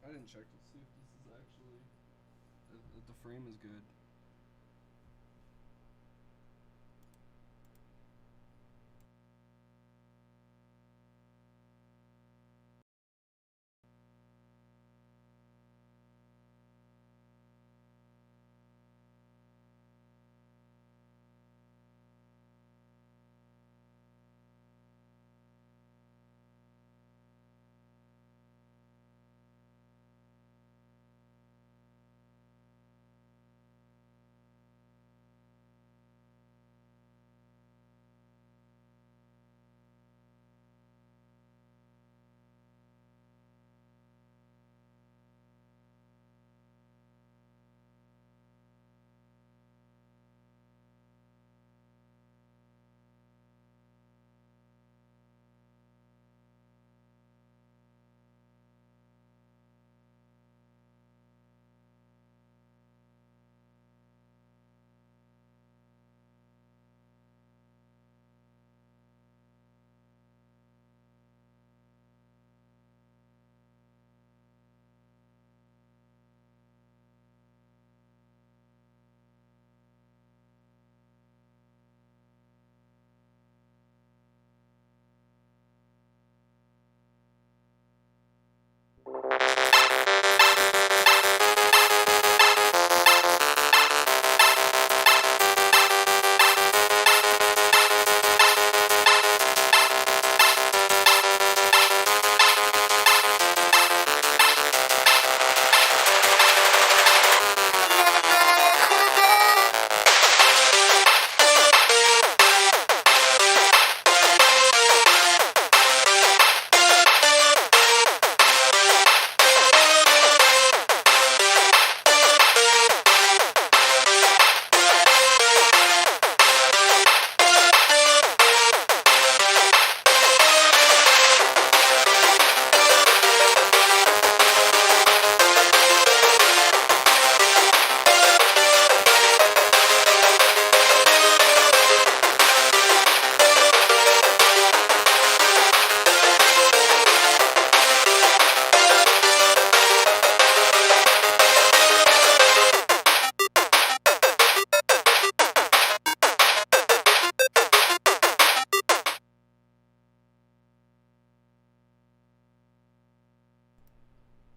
I didn't check to see if this is actually if the frame is good.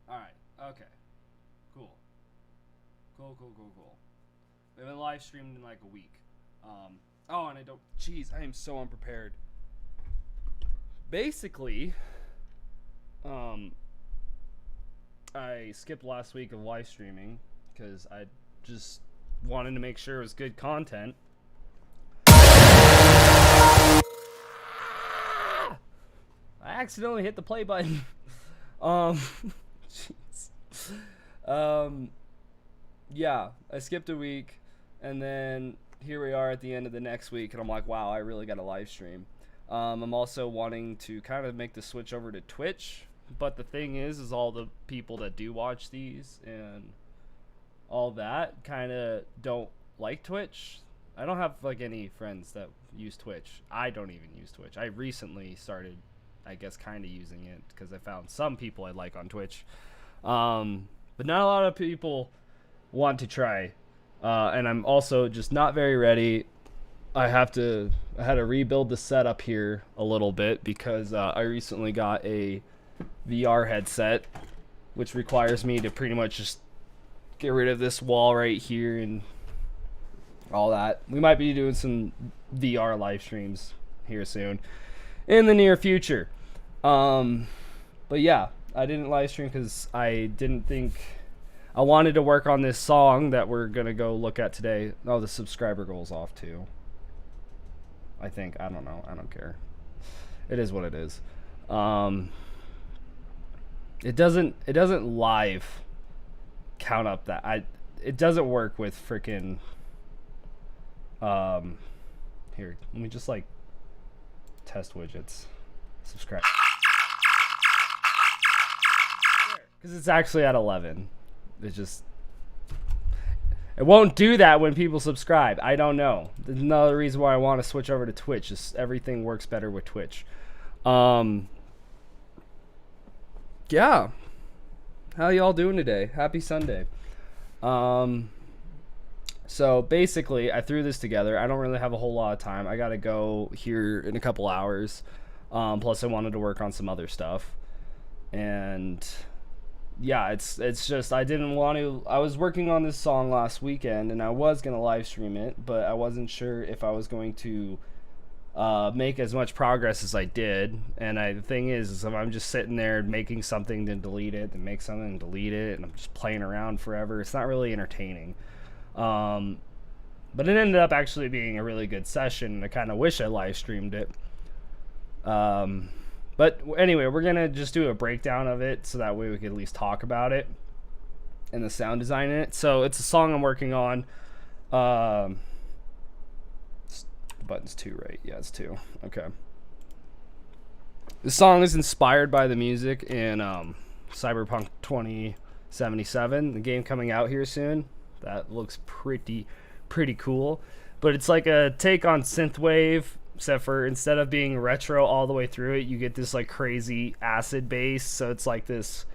Alright, okay. Cool. Cool. We haven't live streamed in like a week. Oh, and I don't. Jeez, I am so unprepared. Basically, I skipped last week of live streaming because I just wanted to make sure it was good content. I accidentally hit the play button. Jeez. Yeah, I skipped a week, and then here we are at the end of the next week, and I'm like, wow, I really got a live stream. I'm also wanting to kind of make the switch over to Twitch, but the thing is all the people that do watch these and all that kind of don't like Twitch. I don't have like any friends that use Twitch. I don't even use Twitch. I recently started, I guess, kind of using it because I found some people I like on Twitch. But not a lot of people want to try. And I'm also just not very ready. I had to rebuild the setup here a little bit because I recently got a VR headset, which requires me to pretty much just get rid of this wall right here and all that. We might be doing some VR live streams here soon in the near future. But yeah, I didn't live stream because I didn't think I wanted to work on this song that we're gonna go look at today. Oh, the subscriber goal's off too. I think. I don't know. I don't care. It is what it is. It doesn't live count up that it doesn't work with freaking here, let me just like test widgets. Subscribe. Because it's actually at 11. It won't do that when people subscribe. I don't know. There's another reason why I want to switch over to Twitch. Just everything works better with Twitch. Yeah. How y'all doing today? Happy Sunday. So basically, I threw this together. I don't really have a whole lot of time. I gotta go here in a couple hours. Plus, I wanted to work on some other stuff, and yeah, it's just I didn't want to. I was working on this song last weekend, and I was gonna live stream it, but I wasn't sure if I was going to make as much progress as I did. And the thing is if I'm just sitting there making something to delete it, then make something and delete it, and I'm just playing around forever, it's not really entertaining. But it ended up actually being a really good session, and I kind of wish I live streamed it. But anyway, we're gonna just do a breakdown of it so that way we can at least talk about it and the sound design in it. So it's a song I'm working on. Button's 2, right? Yeah, it's 2. Okay. The song is inspired by the music in Cyberpunk 2077, the game coming out here soon. That looks pretty cool. But it's like a take on synthwave, except for instead of being retro all the way through it, you get this like crazy acid bass. So it's like this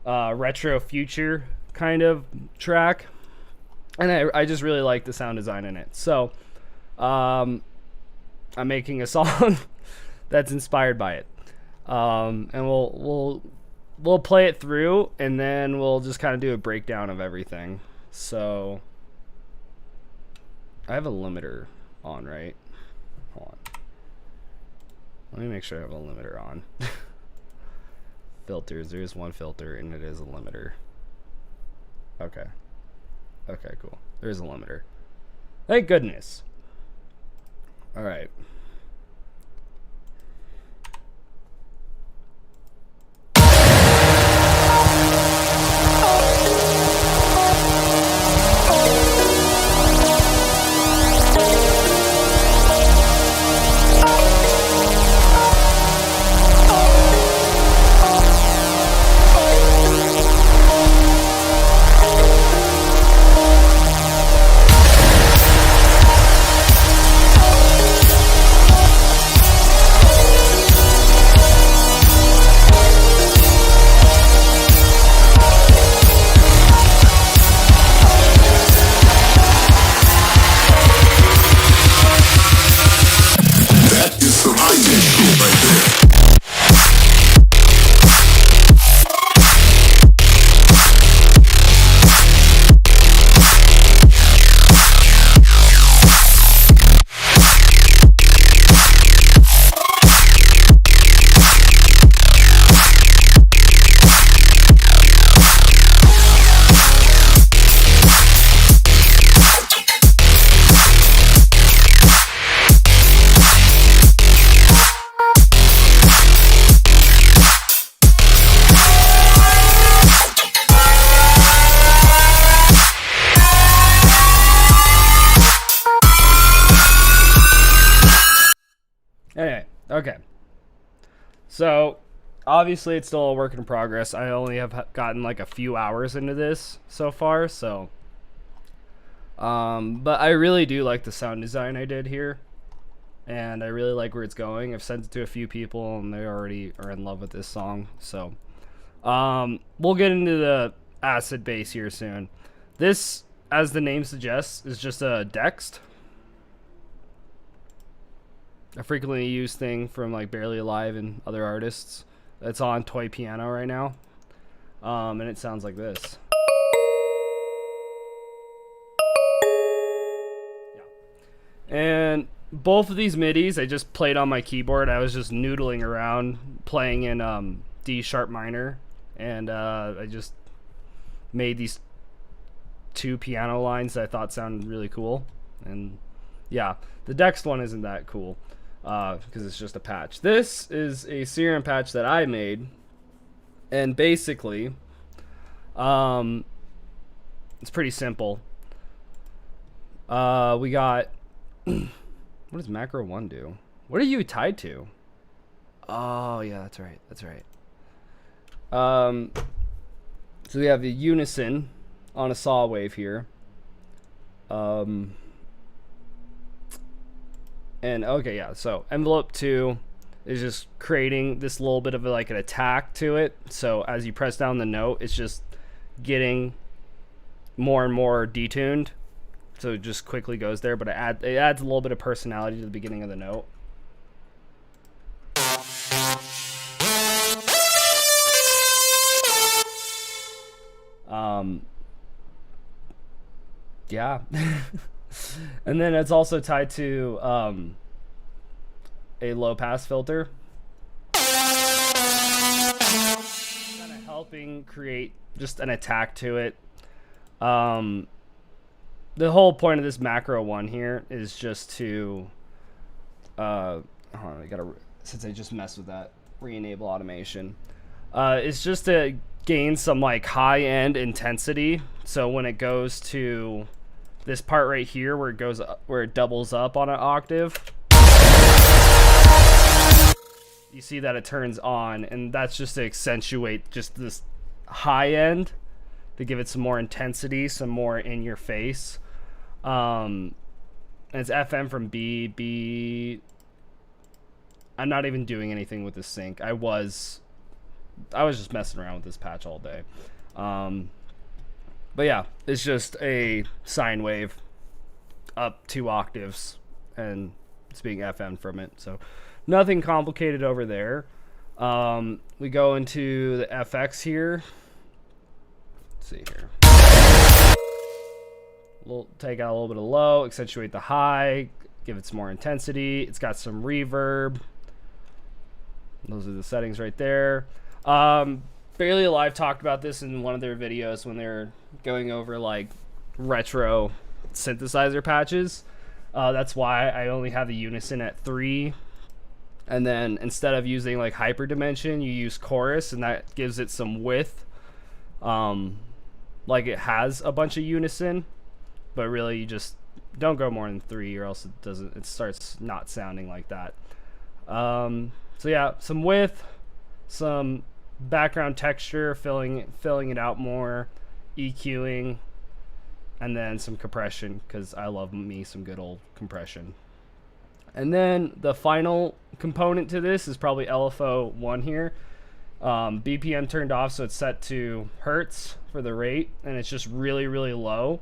retro future kind of track. And I just really like the sound design in it. So I'm making a song that's inspired by it. And we'll play it through, and then we'll just kind of do a breakdown of everything. So I have a limiter on, right? Hold on. Let me make sure I have a limiter on. Filters. There is one filter, and it is a limiter. Okay. Okay, cool. There's a limiter. Thank goodness. All right. Anyway, okay. So, obviously it's still a work in progress. I only have gotten like a few hours into this so far, so. But I really do like the sound design I did here. And I really like where it's going. I've sent it to a few people, and they already are in love with this song. So, we'll get into the acid bass here soon. This, as the name suggests, is just a Dext. A frequently used thing from like Barely Alive and other artists. It's on Toy Piano right now. And it sounds like this. Yeah. And both of these MIDIs I just played on my keyboard. I was just noodling around playing in D sharp minor. And I just made these 2 piano lines that I thought sounded really cool. And yeah, the Dext one isn't that cool. Because it's just a patch. This is a serum patch that I made, and basically, it's pretty simple. We got, what does macro 1 do? What are you tied to? Oh yeah, that's right. So we have the unison on a saw wave here. And okay, yeah, so envelope 2 is just creating this little bit of like an attack to it. So as you press down the note, it's just getting more and more detuned. So it just quickly goes there, but it adds a little bit of personality to the beginning of the note. Yeah. And then it's also tied to a low pass filter, kind of helping create just an attack to it. The whole point of this macro one here is just to hold on, I gotta, since I just messed with that, re-enable automation. It's just to gain some like high-end intensity. So when it goes to this part right here where it goes up, where it doubles up on an octave, you see that it turns on, and that's just to accentuate just this high end, to give it some more intensity, some more in your face. And it's FM from B. I'm not even doing anything with this sync. I was just messing around with this patch all day. But yeah, it's just a sine wave up 2 octaves, and it's being FM from it. So nothing complicated over there. We go into the FX here. Let's see here. Take out a little bit of low, accentuate the high, give it some more intensity. It's got some reverb. Those are the settings right there. Barely Alive talked about this in one of their videos when they're going over like retro synthesizer patches. That's why I only have the unison at 3. And then instead of using like hyperdimension, you use chorus, and that gives it some width. Like it has a bunch of unison, but really you just don't go more than 3, or else it starts not sounding like that. So yeah, some width, some background texture, filling it out more, EQing, and then some compression, because I love me some good old compression. And then the final component to this is probably LFO 1 here. BPM turned off, so it's set to hertz for the rate, and it's just really, really low.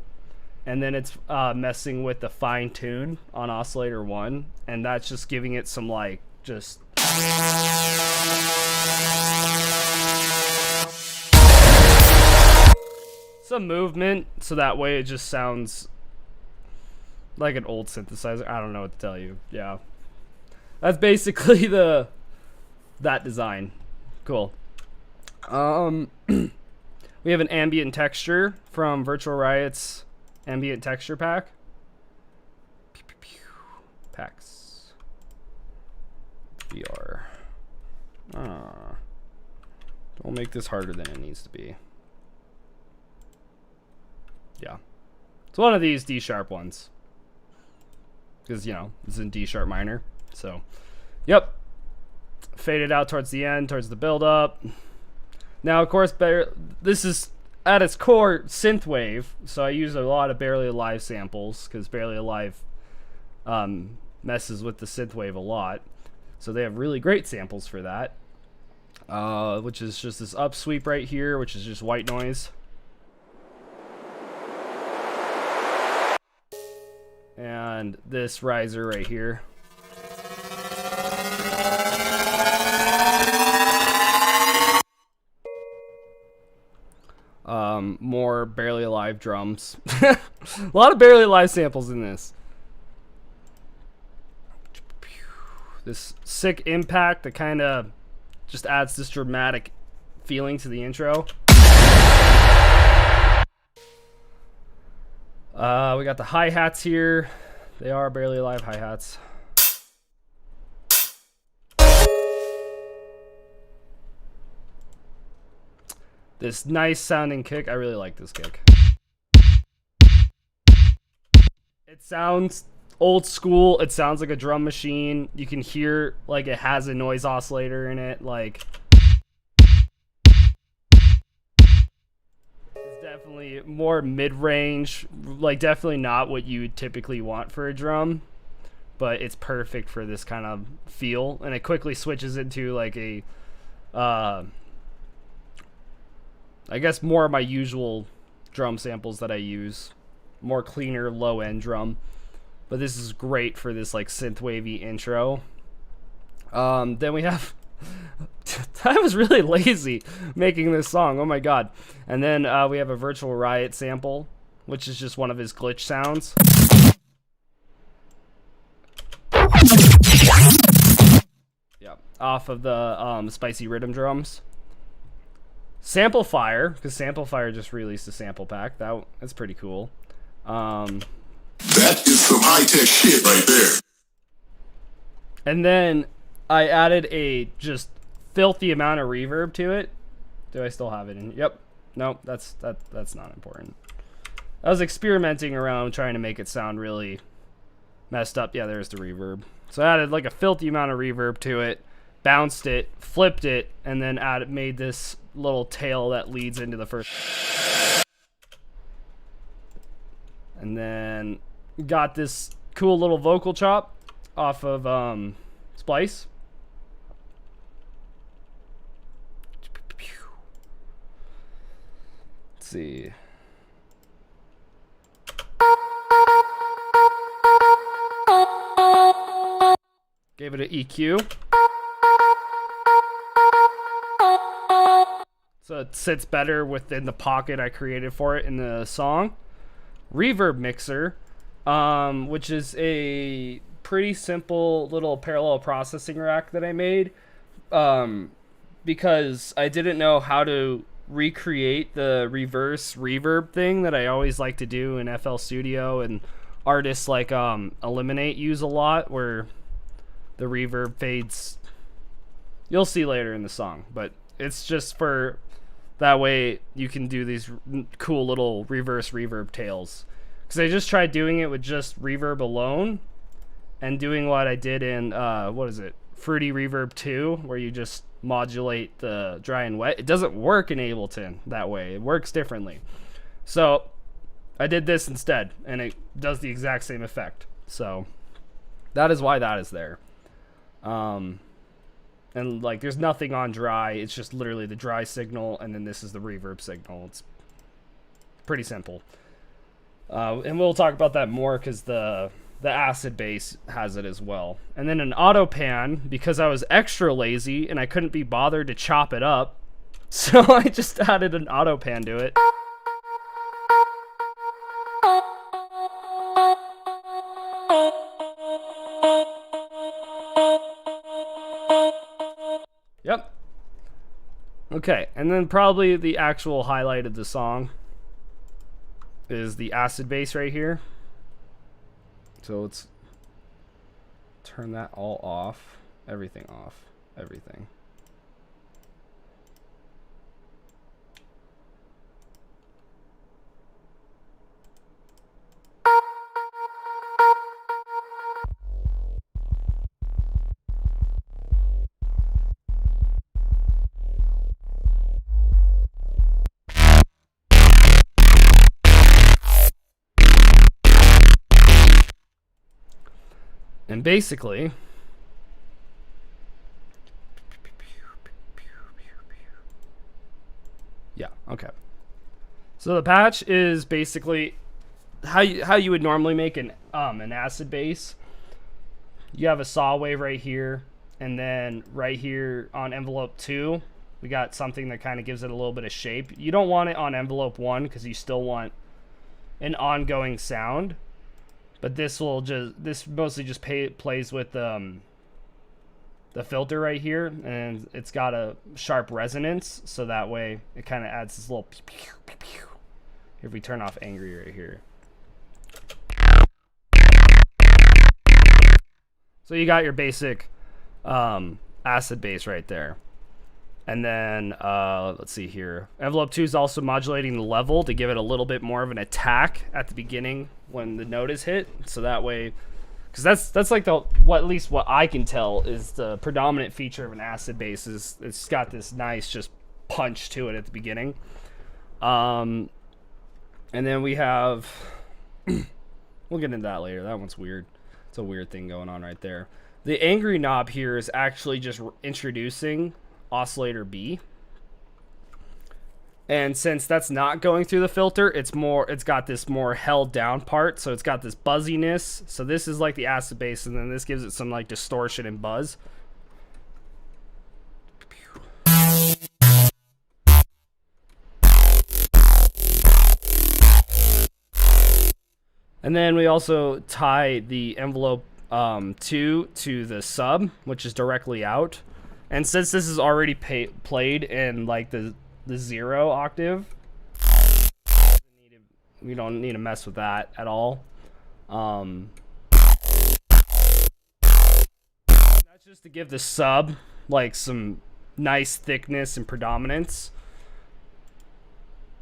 And then it's messing with the fine tune on oscillator 1, and that's just giving it some like just some movement, so that way it just sounds like an old synthesizer. I don't know what to tell you. Yeah, that's basically that design. Cool. We have an ambient texture from Virtual Riot's ambient texture pack. Packs. VR. Don't make this harder than it needs to be. Yeah. It's one of these D sharp ones, because, you know, it's in D sharp minor. So, yep. Faded out towards the end, towards the build up. Now, of course, this is at its core synthwave, so I use a lot of Barely Alive samples, because Barely Alive messes with the synthwave a lot. So they have really great samples for that, which is just this upsweep right here, which is just white noise. And this riser right here. More Barely Alive drums. A lot of Barely Alive samples in this. This sick impact that kind of just adds this dramatic feeling to the intro. We got the hi-hats here. They are Barely Alive hi-hats. This nice sounding kick. I really like this kick. It sounds old school. It sounds like a drum machine. You can hear like it has a noise oscillator in it. Like, it's definitely more mid-range. Like, definitely not what you would typically want for a drum, but it's perfect for this kind of feel, and it quickly switches into like a I guess more of my usual drum samples that I use, more cleaner low end drum, but this is great for this like synth wavy intro. Then we have I was really lazy making this song, oh my god. And then we have a Virtual Riot sample, which is just one of his glitch sounds. Yeah, off of the Spicy Rhythm drums. Samplifier, because Samplifier just released a sample pack. That's pretty cool. That is some high-tech shit right there. And then I added a just filthy amount of reverb to it. Do I still have it in? Yep. Nope, that's not important. I was experimenting around trying to make it sound really messed up. Yeah, there's the reverb. So I added like a filthy amount of reverb to it, bounced it, flipped it, and then made this little tail that leads into the first. And then got this cool little vocal chop off of Splice. Let's see. Gave it an EQ. So it sits better within the pocket I created for it in the song. Reverb mixer, which is a pretty simple little parallel processing rack that I made, because I didn't know how to recreate the reverse reverb thing that I always like to do in FL Studio, and artists like Eliminate use a lot, where the reverb fades. You'll see later in the song, but it's just for that way you can do these cool little reverse reverb tails. Because I just tried doing it with just reverb alone, and doing what I did in what is it, Fruity Reverb 2, where you just modulate the dry and wet. It doesn't work in Ableton that way. It works differently. So I did this instead, and it does the exact same effect. So that is why that is there. And like there's nothing on dry, it's just literally the dry signal, and then this is the reverb signal. It's pretty simple. And we'll talk about that more because the acid bass has it as well. And then an auto pan, because I was extra lazy and I couldn't be bothered to chop it up, so I just added an auto pan to it. Yep. Okay, and then probably the actual highlight of the song is the acid bass right here. So let's turn that all off. Everything off. Everything. And basically, yeah, okay. So the patch is basically how you would normally make an acid bass. You have a saw wave right here, and then right here on envelope 2, we got something that kind of gives it a little bit of shape. You don't want it on envelope 1 because you still want an ongoing sound. But this mostly just plays with the filter right here, and it's got a sharp resonance, so that way it kind of adds this little pew, pew, pew, pew. If we turn off angry right here. So you got your basic acid bass right there. And then, let's see here. Envelope 2 is also modulating the level to give it a little bit more of an attack at the beginning when the note is hit. So that way, because that's like at least what I can tell is the predominant feature of an acid bass is it's got this nice just punch to it at the beginning. And then we have, we'll get into that later. That one's weird. It's a weird thing going on right there. The angry knob here is actually just introducing oscillator B. And since that's not going through the filter, it's got this more held down part. So it's got this buzziness. So this is like the acid bass, and then this gives it some like distortion and buzz. And then we also tie the envelope 2 to the sub, which is directly out. And since this is already played in like the 0 octave, we don't need to mess with that at all. That's just to give the sub like some nice thickness and predominance.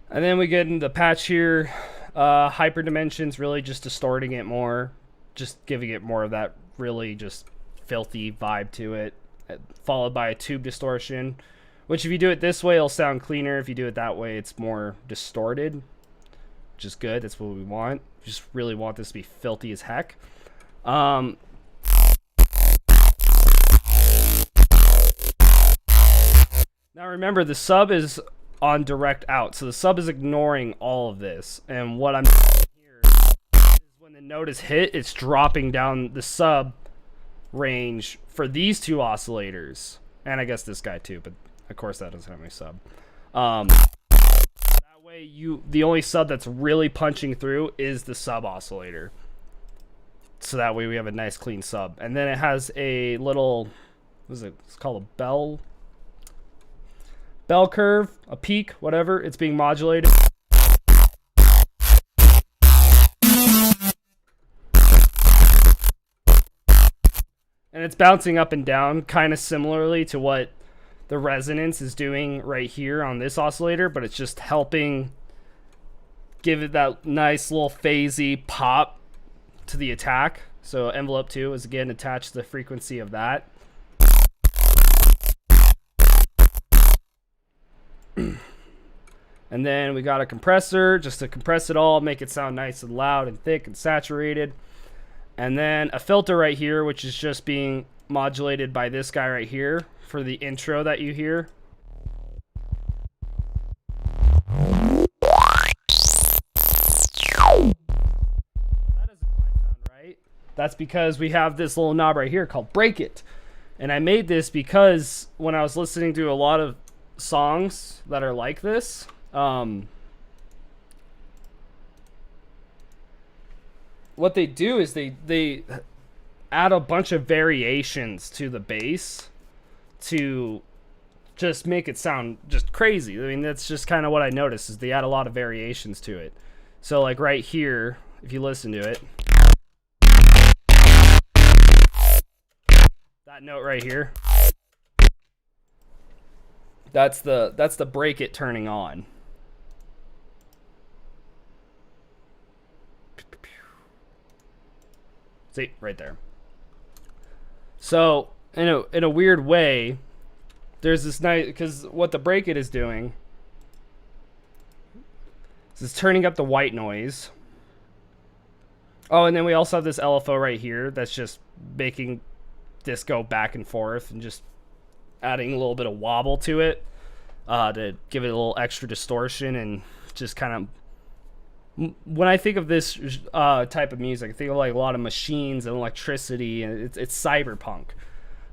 And then we get into the patch here. Hyperdimensions, really just distorting it more, just giving it more of that really just filthy vibe to it, followed by a tube distortion, which if you do it this way, it'll sound cleaner. If you do it that way, it's more distorted, which is good. That's what we want. We just really want this to be filthy as heck. Now remember, the sub is on direct out, so the sub is ignoring all of this, and what I'm doing here is when the note is hit, it's dropping down the sub range for these two oscillators, and I guess this guy too, but of course that doesn't have any sub. That way the only sub that's really punching through is the sub oscillator, so that way we have a nice clean sub. And then it has a little, what is it, it's called a bell curve, a peak, whatever. It's being modulated. And it's bouncing up and down kind of similarly to what the resonance is doing right here on this oscillator, but it's just helping give it that nice little phasey pop to the attack. So envelope 2 is again attached to the frequency of that. And then we got a compressor just to compress it all, make it sound nice and loud and thick and saturated. And then a filter right here, which is just being modulated by this guy right here for the intro that you hear. That doesn't quite sound right. That's because we have this little knob right here called Break It. And I made this because when I was listening to a lot of songs that are like this, what they do is they add a bunch of variations to the bass to just make it sound just crazy. I mean, that's just kind of what I noticed, is they add a lot of variations to it. So like right here, if you listen to it, that note right here, that's the break it turning on. See, right there. So in a weird way, there's this nice, because what the break it is doing is it's turning up the white noise. Oh, and then we also have this LFO right here that's just making this go back and forth and just adding a little bit of wobble to it to give it a little extra distortion and just kind of. When I think of this type of music, I think of like a lot of machines and electricity, and it's cyberpunk.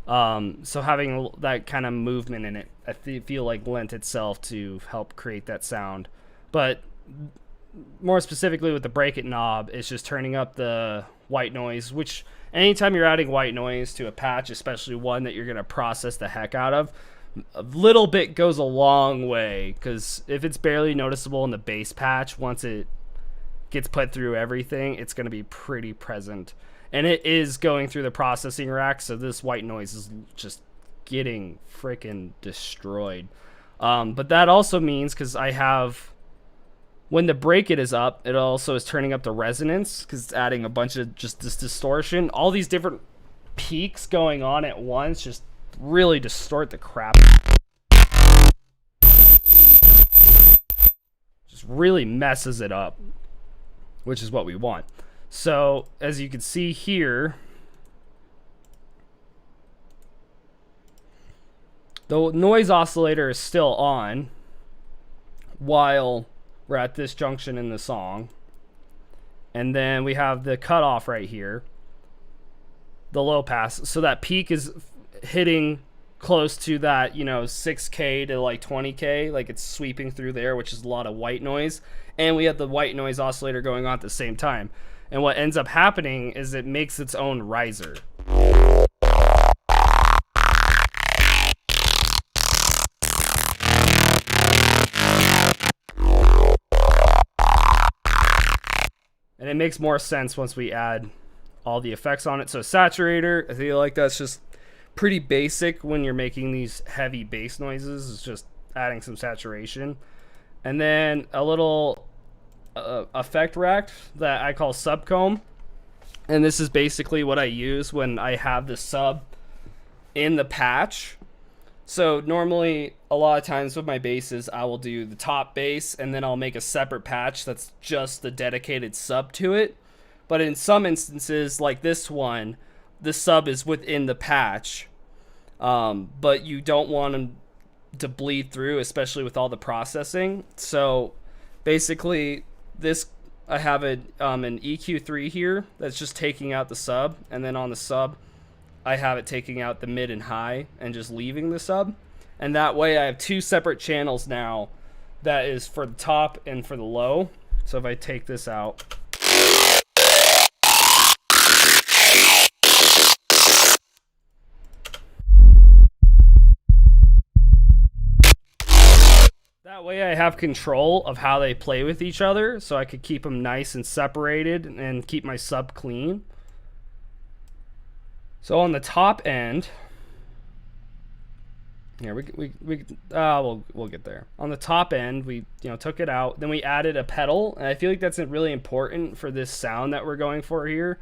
So having that kind of movement in it, I feel like lent itself to help create that sound. But more specifically with the break it knob, it's just turning up the white noise, which anytime you're adding white noise to a patch, especially one that you're going to process the heck out of, a little bit goes a long way, because if it's barely noticeable in the bass patch, once it gets put through everything, it's going to be pretty present. And it is going through the processing rack, so this white noise is just getting freaking destroyed. But that also means, because I have, when the break it is up, it also is turning up the resonance, because it's adding a bunch of just this distortion. All these different peaks going on at once just really distort the crap. Just really messes it up, which is what we want. So as you can see here, The noise oscillator is still on while we're at this junction in the song. And then we have the cutoff right here, the low pass. So that peak is hitting close to that, 6K to like 20K, like it's sweeping through there, which is a lot of white noise. And we have the white noise oscillator going on at the same time. And what ends up happening is it makes its own riser. And it makes more sense once we add all the effects on it. So saturator, I feel like that's just pretty basic when you're making these heavy bass noises. It's just adding some saturation. And then a little effect rack that I call subcomb. And this is basically what I use when I have the sub in the patch. So normally, a lot of times with my basses, I will do the top bass and then I'll make a separate patch that's just the dedicated sub to it. But in some instances, like this one, the sub is within the patch. But you don't want them to bleed through, especially with all the processing. So basically, I have an EQ3 here that's just taking out the sub. And then on the sub, I have it taking out the mid and high and just leaving the sub. And that way I have two separate channels now that is for the top and for the low. So if I take this out, that way I have control of how they play with each other, so I could keep them nice and separated and keep my sub clean. So on the top end, here we'll get there. On the top end, we took it out, then we added a pedal, and I feel like that's really important for this sound that we're going for here,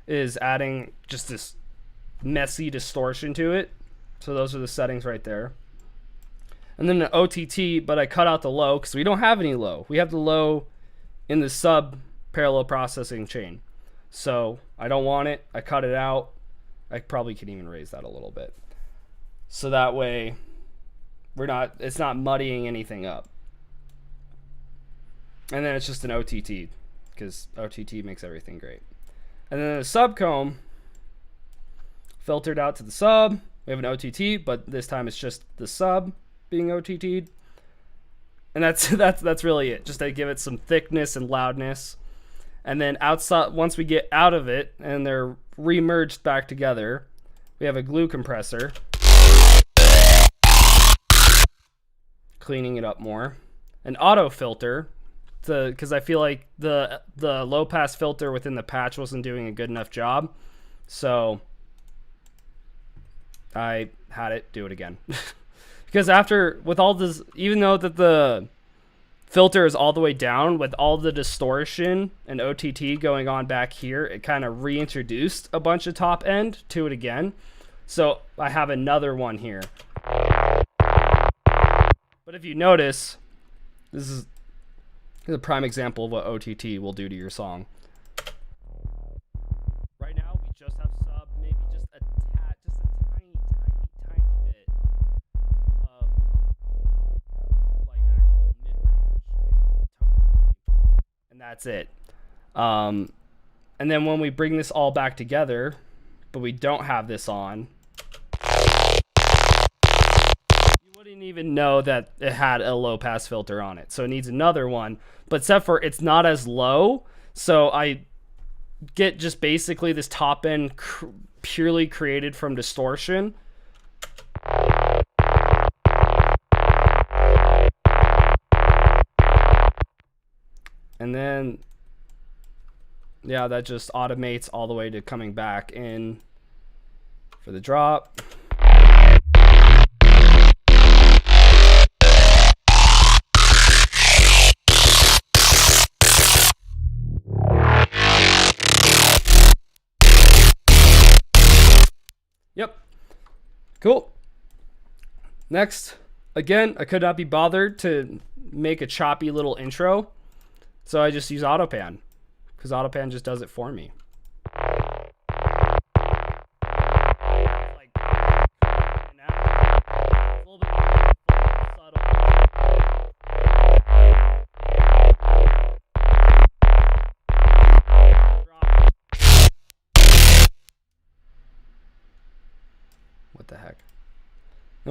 is adding just this messy distortion to it. So those are the settings right there. And then an OTT, but I cut out the low because we don't have any low. We have the low in the sub parallel processing chain. So I don't want it. I cut it out. I probably could even raise that a little bit. So that way it's not muddying anything up. And then it's just an OTT because OTT makes everything great. And then the sub comb filtered out to the sub. We have an OTT, but this time it's just the sub being OTT'd. And that's really it. Just to give it some thickness and loudness. And then outside, once we get out of it and they're re-merged back together, we have a glue compressor, cleaning it up more. An auto filter, because I feel like the low pass filter within the patch wasn't doing a good enough job, so I had it do it again. Because with all this, even though that the filter is all the way down, with all the distortion and OTT going on back here, it kind of reintroduced a bunch of top end to it again. So I have another one here. But if you notice, this is a prime example of what OTT will do to your song. Right now, we just have sub, maybe just a tiny bit of like actual mid-range tonality, and that's it. And then when we bring this all back together, but we don't have this on, you wouldn't even know that it had a low pass filter on it. So it needs another one, but except for it's not as low. So I get just basically this top end purely created from distortion. And then, yeah, that just automates all the way to coming back in for the drop. Yep. Cool. Next, again, I could not be bothered to make a choppy little intro, so I just use AutoPan, because AutoPan just does it for me. It's a little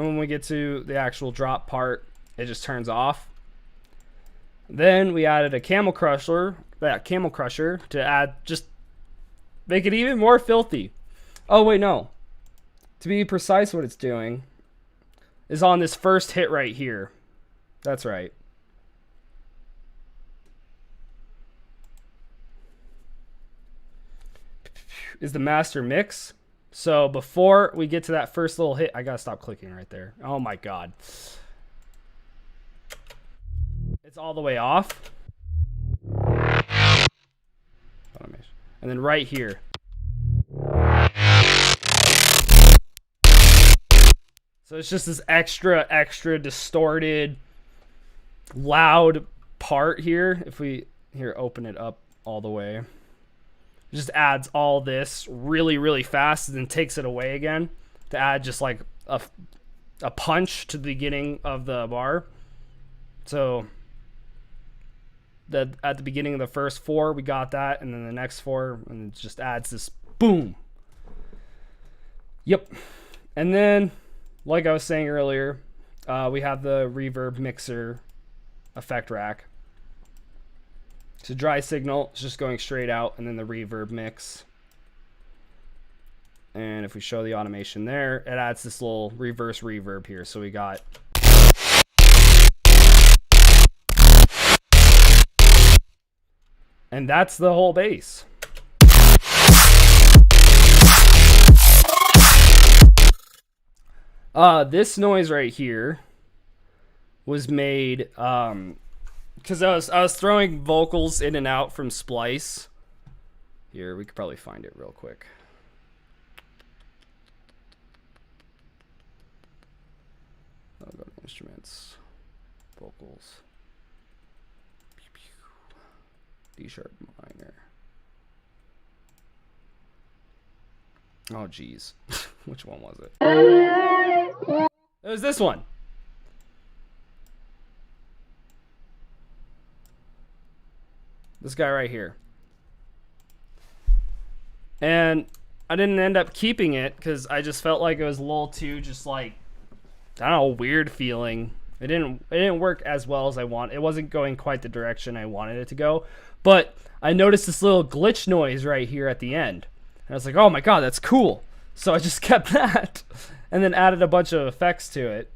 And when we get to the actual drop part, it just turns off. Then we added a camel crusher to add, just make it even more filthy. Oh wait, no. To be precise, what it's doing is on this first hit right here. That's right. Is the master mix. So before we get to that first little hit, I gotta stop clicking right there. Oh my god. It's all the way off. And then right here. So it's just this extra distorted, loud part here. If we, here, open it up all the way. It just adds all this really fast and then takes it away again to add just like a punch to the beginning of the bar. So at the beginning of the first 4, we got that, and then the next 4, and it just adds this boom. Yep. And then, like I was saying earlier, we have the reverb mixer effect rack. So dry signal is just going straight out, and then the reverb mix. And if we show the automation there, it adds this little reverse reverb here. So we got... And that's the whole bass. This noise right here was made because I was throwing vocals in and out from Splice. Here, we could probably find it real quick. I'll go to instruments, vocals. D sharp minor. Oh geez, which one was it? It was this one. This guy right here. And I didn't end up keeping it because I just felt like it was a little too just like, I don't know, weird feeling. It didn't work as well as I want. It wasn't going quite the direction I wanted it to go. But I noticed this little glitch noise right here at the end. And I was like, oh my god, that's cool. So I just kept that and then added a bunch of effects to it.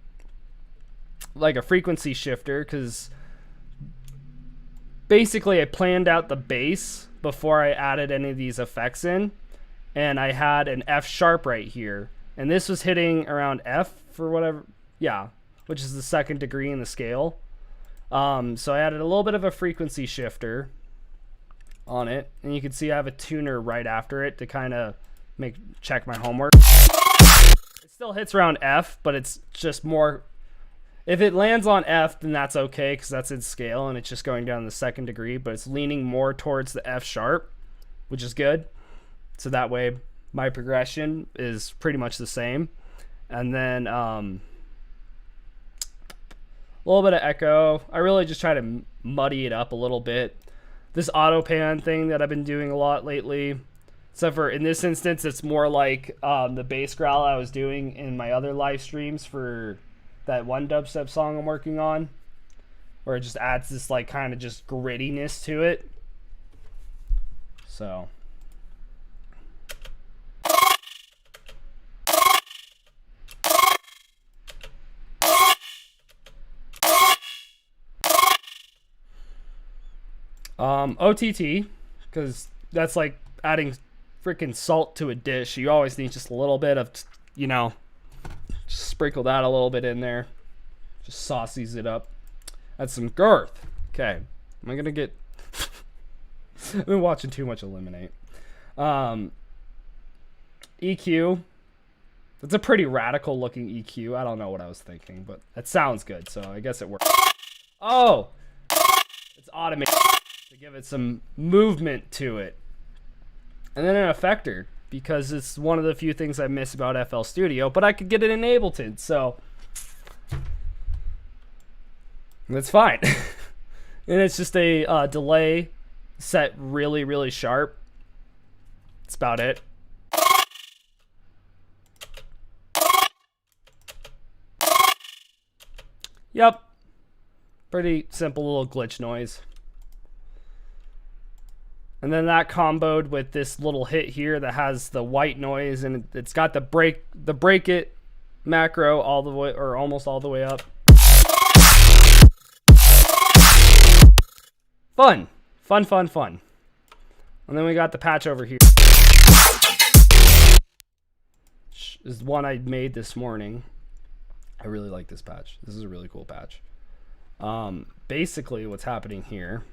Like a frequency shifter, because basically I planned out the bass before I added any of these effects in. And I had an F sharp right here. And this was hitting around F for whatever, yeah, which is the 2nd degree in the scale. So I added a little bit of a frequency shifter on it, and you can see I have a tuner right after it to kind of check my homework. It still hits around F, but it's just more, if it lands on F, then that's okay because that's in scale and it's just going down the 2nd degree, but it's leaning more towards the F sharp, which is good. So that way my progression is pretty much the same. And then a little bit of echo. I really just try to muddy it up a little bit. This auto pan thing that I've been doing a lot lately, except for in this instance, it's more like the bass growl I was doing in my other live streams for that one dubstep song I'm working on, where it just adds this like kind of just grittiness to it. So OTT, because that's like adding freaking salt to a dish. You always need just a little bit of, you know, just sprinkle that a little bit in there. Just saucies it up. Add some girth. Okay. Am I gonna get... I've been watching too much Eliminate. EQ. That's a pretty radical looking EQ. I don't know what I was thinking, but that sounds good, so I guess it works. Oh! It's automated to give it some movement to it. And then an effector, because it's one of the few things I miss about FL Studio, but I could get it in Ableton, so that's fine. And it's just a delay set really sharp. That's about it. Yep. Pretty simple little glitch noise. And then that comboed with this little hit here that has the white noise, and it's got the break it macro all the way, or almost all the way up. Fun. And then we got the patch over here. This is one I made this morning. I really like this patch. This is a really cool patch. Basically what's happening here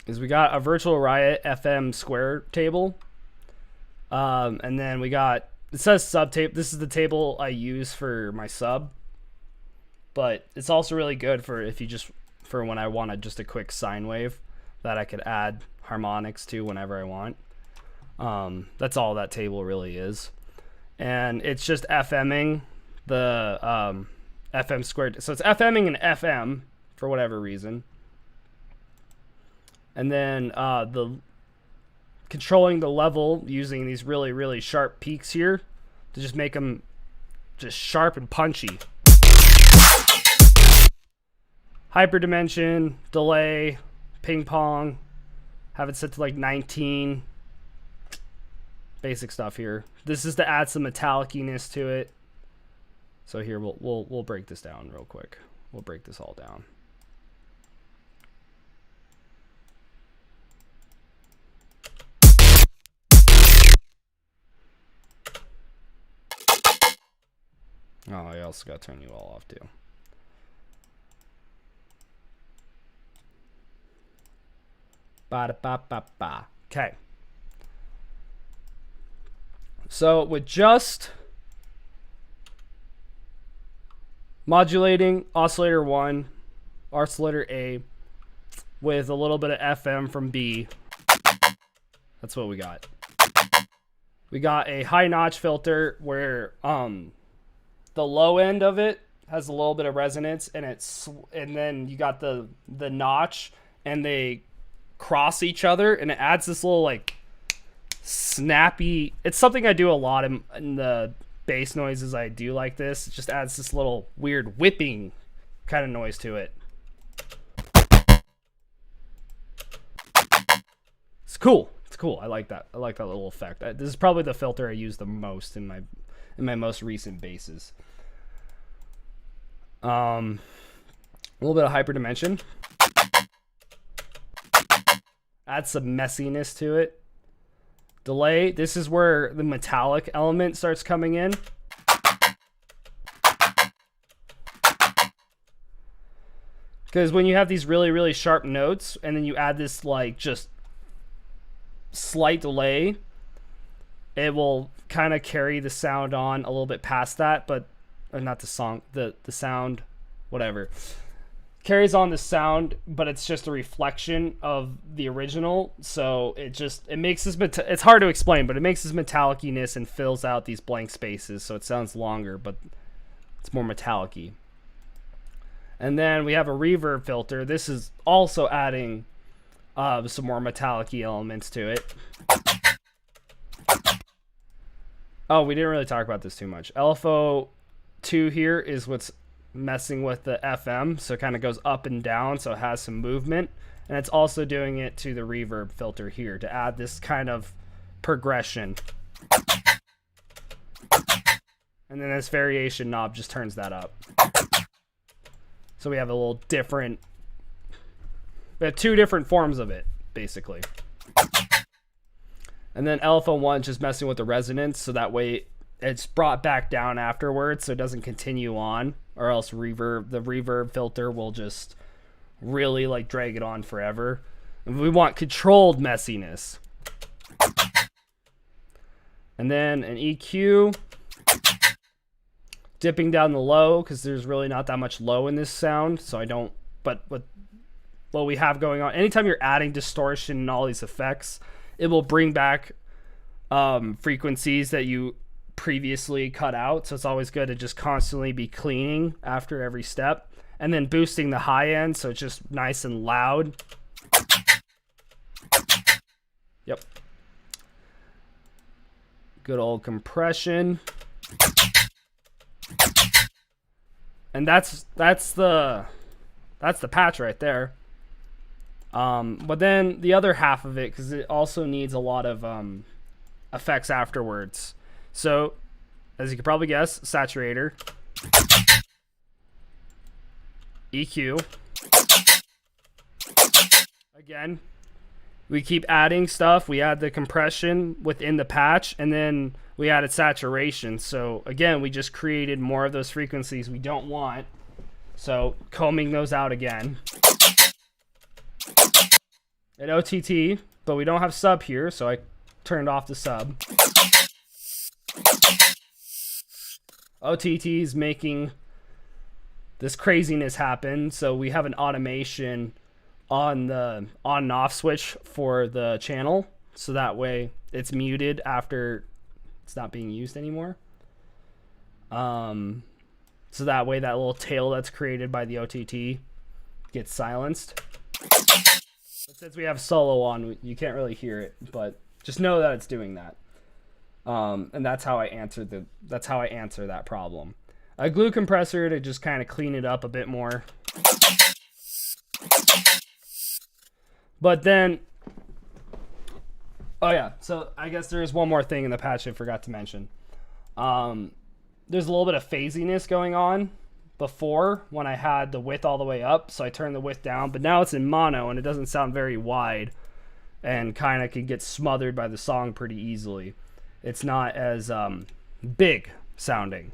is we got a Virtual Riot FM square table. And then we got, it says sub tape. This is the table I use for my sub, but it's also really good for if you just, for when I want just a quick sine wave that I could add harmonics to whenever I want. That's all that table really is. And it's just FMing the FM squared. So it's FMing an FM for whatever reason. And then the controlling the level using these really, really sharp peaks here to just make them just sharp and punchy. Hyperdimension, delay, ping pong, have it set to like 19. Basic stuff here. This is to add some metalliciness to it. So here we'll break this down real quick. We'll break this all down. Oh, I also got to turn you all off too. Ba-da-ba-ba-ba. Okay. So with just modulating oscillator 1, oscillator A, with a little bit of FM from B, that's what we got. We got a high notch filter where the low end of it has a little bit of resonance, and then you got the notch, and they cross each other, and it adds this little like snappy. It's something I do a lot in the bass noises I do like this. It just adds this little weird whipping kind of noise to it. It's cool. It's cool. I like that. I like that little effect. This is probably the filter I use the most in my most recent basses. A little bit of hyperdimension. Add some messiness to it. Delay. This is where the metallic element starts coming in. Because when you have these really, really sharp notes, and then you add this like just slight delay, it will kind of carry the sound on a little bit past that, but or not the song, the sound, whatever. Carries on the sound, but it's just a reflection of the original. So it makes this, it's hard to explain, but it makes this metalliciness and fills out these blank spaces. So it sounds longer, but it's more metallic-y. And then we have a reverb filter. This is also adding some more metallic-y elements to it. Oh, we didn't really talk about this too much. LFO 2 here is what's messing with the FM, so it kind of goes up and down, so it has some movement, and it's also doing it to the reverb filter here to add this kind of progression. And then this variation knob just turns that up. So we have a little different, we have two different forms of it basically. And then LFO 1 just messing with the resonance, so that way it's brought back down afterwards, so it doesn't continue on, or else the reverb filter will just really like drag it on forever. And we want controlled messiness. And then an EQ, dipping down the low, because there's really not that much low in this sound, so I don't, but with what we have going on, anytime you're adding distortion and all these effects, it will bring back frequencies that you previously cut out, so it's always good to just constantly be cleaning after every step, and then boosting the high end so it's just nice and loud. Yep. Good old compression. And that's the patch right there. But then the other half of it, because it also needs a lot of effects afterwards. So, as you can probably guess, saturator, EQ. Again, we keep adding stuff. We add the compression within the patch, and then we added saturation. So again, we just created more of those frequencies we don't want. So combing those out again. An OTT, but we don't have sub here, so I turned off the sub. OTT is making this craziness happen, so we have an automation on the on and off switch for the channel, so that way it's muted after it's not being used anymore. So that way that little tail that's created by the OTT gets silenced. But since we have solo on, you can't really hear it, but just know that it's doing that. And that's how I answer that problem. A glue compressor to just kind of clean it up a bit more. But then, oh yeah, so I guess there's one more thing in the patch I forgot to mention. There's a little bit of phasiness going on before when I had the width all the way up, so I turned the width down, but now it's in mono and it doesn't sound very wide and kind of can get smothered by the song pretty easily. It's not as big sounding.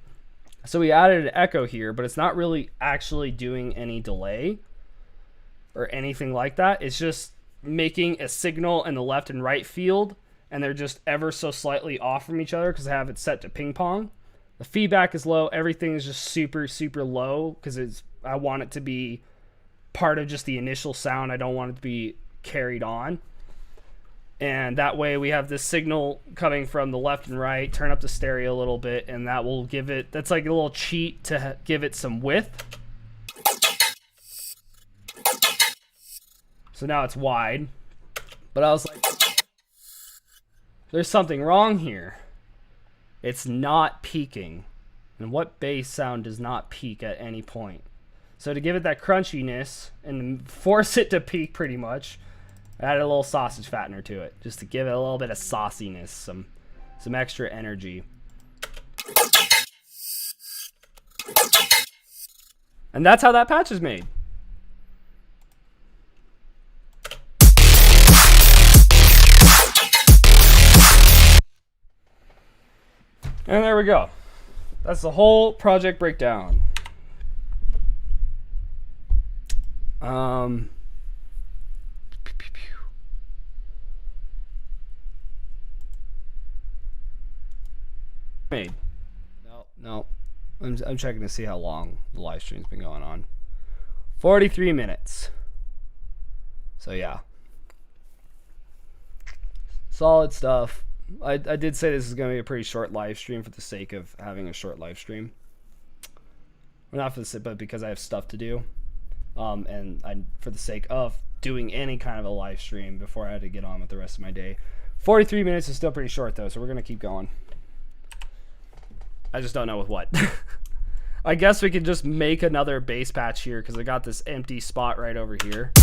So we added an echo here, but it's not really actually doing any delay or anything like that. It's just making a signal in the left and right field, and they're just ever so slightly off from each other because I have it set to ping pong. The feedback is low. Everything is just super, super low because I want it to be part of just the initial sound. I don't want it to be carried on. And that way we have this signal coming from the left and right. Turn up the stereo a little bit, and that will give it, that's like a little cheat to give it some width. So now it's wide. But I was like, there's something wrong here. It's not peaking. And what bass sound does not peak at any point? So to give it that crunchiness and force it to peak pretty much, I added a little sausage fattener to it, just to give it a little bit of sauciness, some extra energy. And that's how that patch is made. And there we go. That's the whole project breakdown. Made. No. I'm checking to see how long the live stream's been going on. 43 minutes. So yeah. Solid stuff. I did say this is going to be a pretty short live stream for the sake of having a short live stream. Well, not for the sake, but because I have stuff to do. And for the sake of doing any kind of a live stream before I had to get on with the rest of my day. 43 minutes is still pretty short though, so we're going to keep going. I just don't know with what. I guess we could just make another bass patch here because I got this empty spot right over here.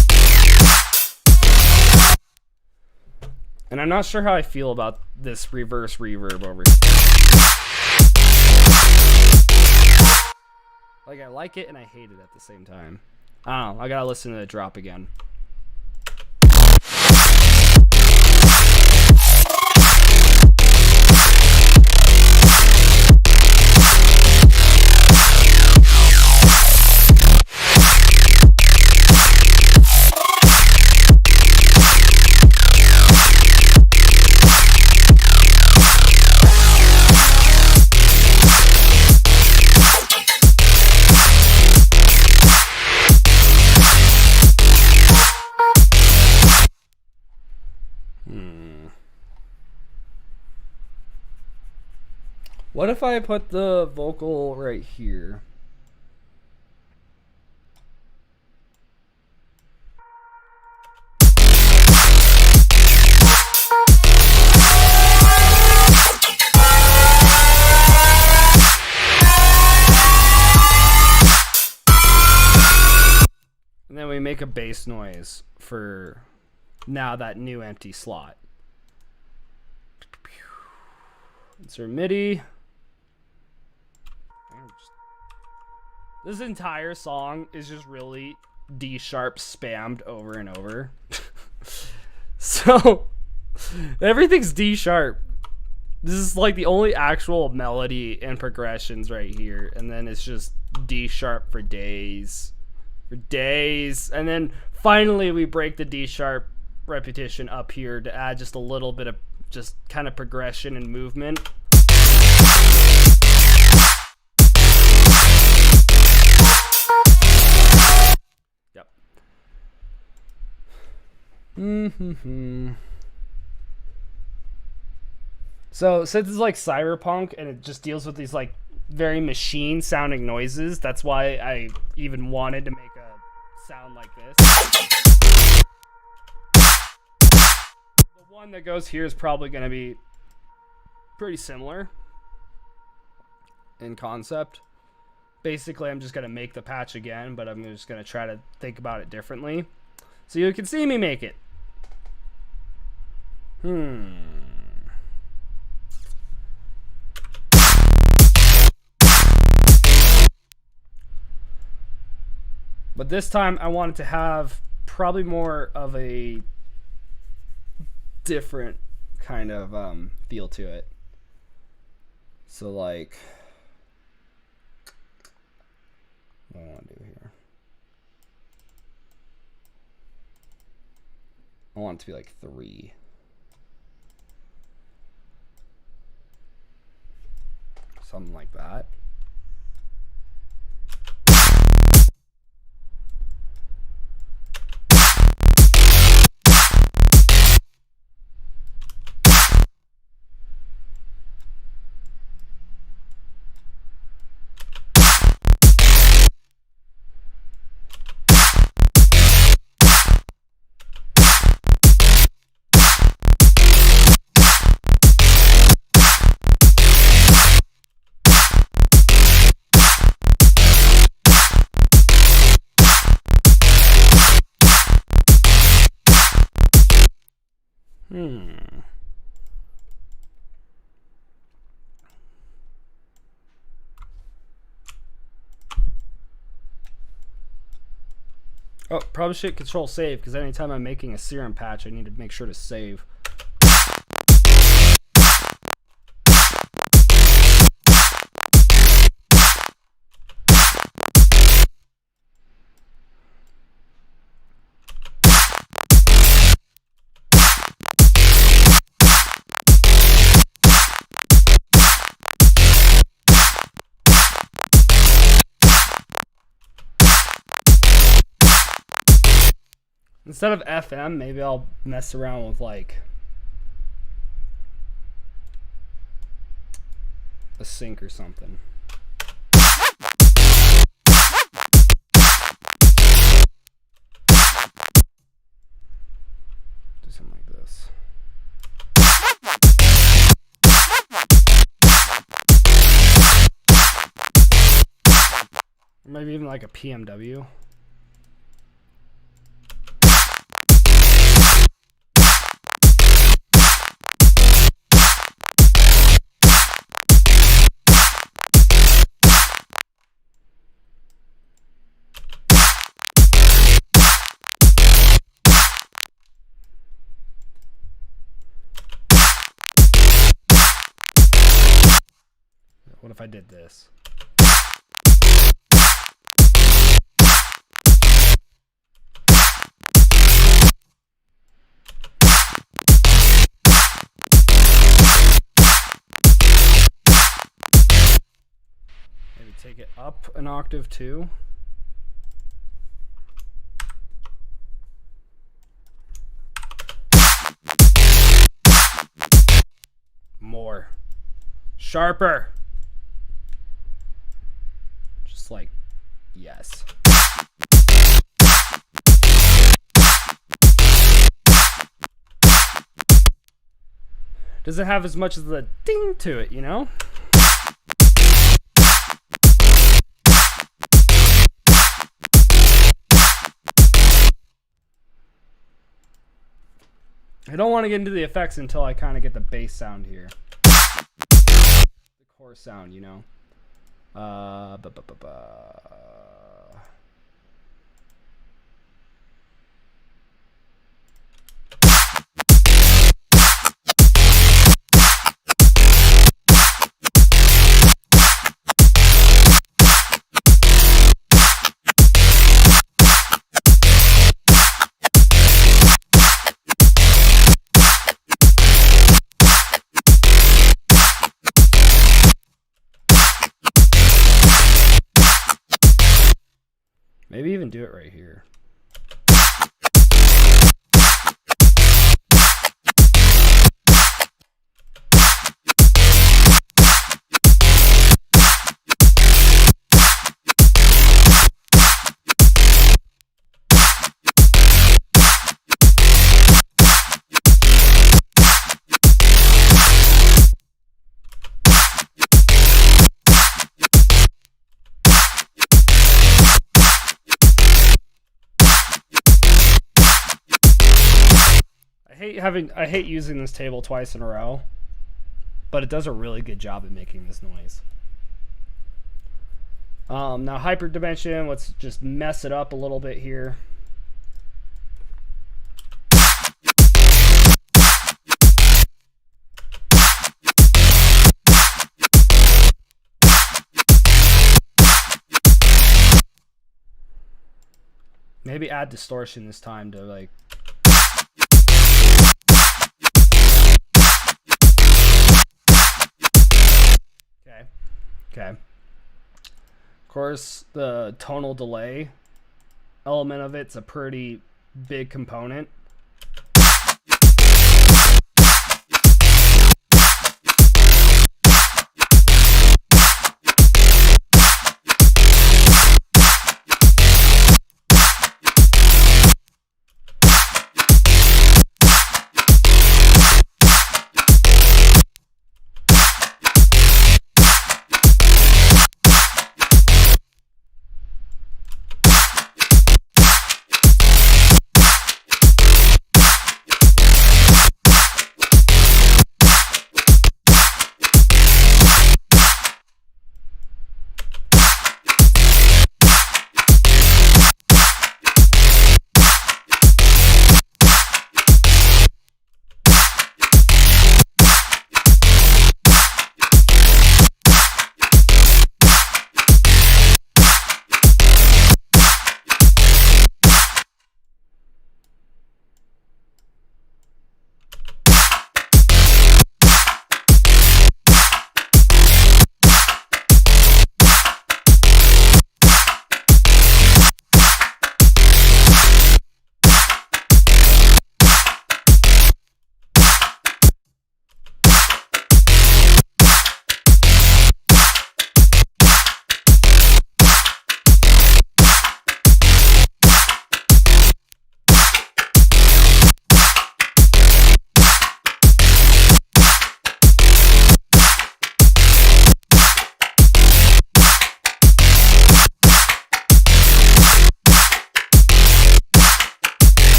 And I'm not sure how I feel about this reverse reverb over here. Like, I like it and I hate it at the same time. I don't know. I gotta listen to the drop again. What if I put the vocal right here? we make a bass noise for now that new empty slot. Insert MIDI. This entire song is just really D sharp spammed over and over. So everything's D sharp. This is like the only actual melody and progressions right here, and then it's just D sharp for days. And then finally we break the D sharp repetition up here to add just a little bit of just kind of progression and movement. Yep. So since it's like Cyberpunk and it just deals with these like very machine sounding noises, that's why I even wanted to make a sound like this. The one that goes here is probably going to be pretty similar in concept. Basically, I'm just going to make the patch again, but I'm just going to try to think about it differently so you can see me make it. But this time I wanted to have probably more of a different kind of feel to it. So like, what do I want to do here? I want it to be like 3. Something like that. Oh, probably should control save because anytime I'm making a serum patch, I need to make sure to save. Instead of FM, maybe I'll mess around with like a sync or something. Do something like this. Or maybe even like a PMW. What if I did this? Maybe take it up an octave too. More. Sharper. Like, yes. Doesn't have as much as the ding to it, you know? I don't want to get into the effects until I kind of get the bass sound here. The core sound, you know. Maybe even do it right here. I hate using this table twice in a row, but it does a really good job at making this noise. Now hyperdimension, let's just mess it up a little bit here. Maybe add distortion this time to like. Okay. Of course, the tonal delay element of it's a pretty big component.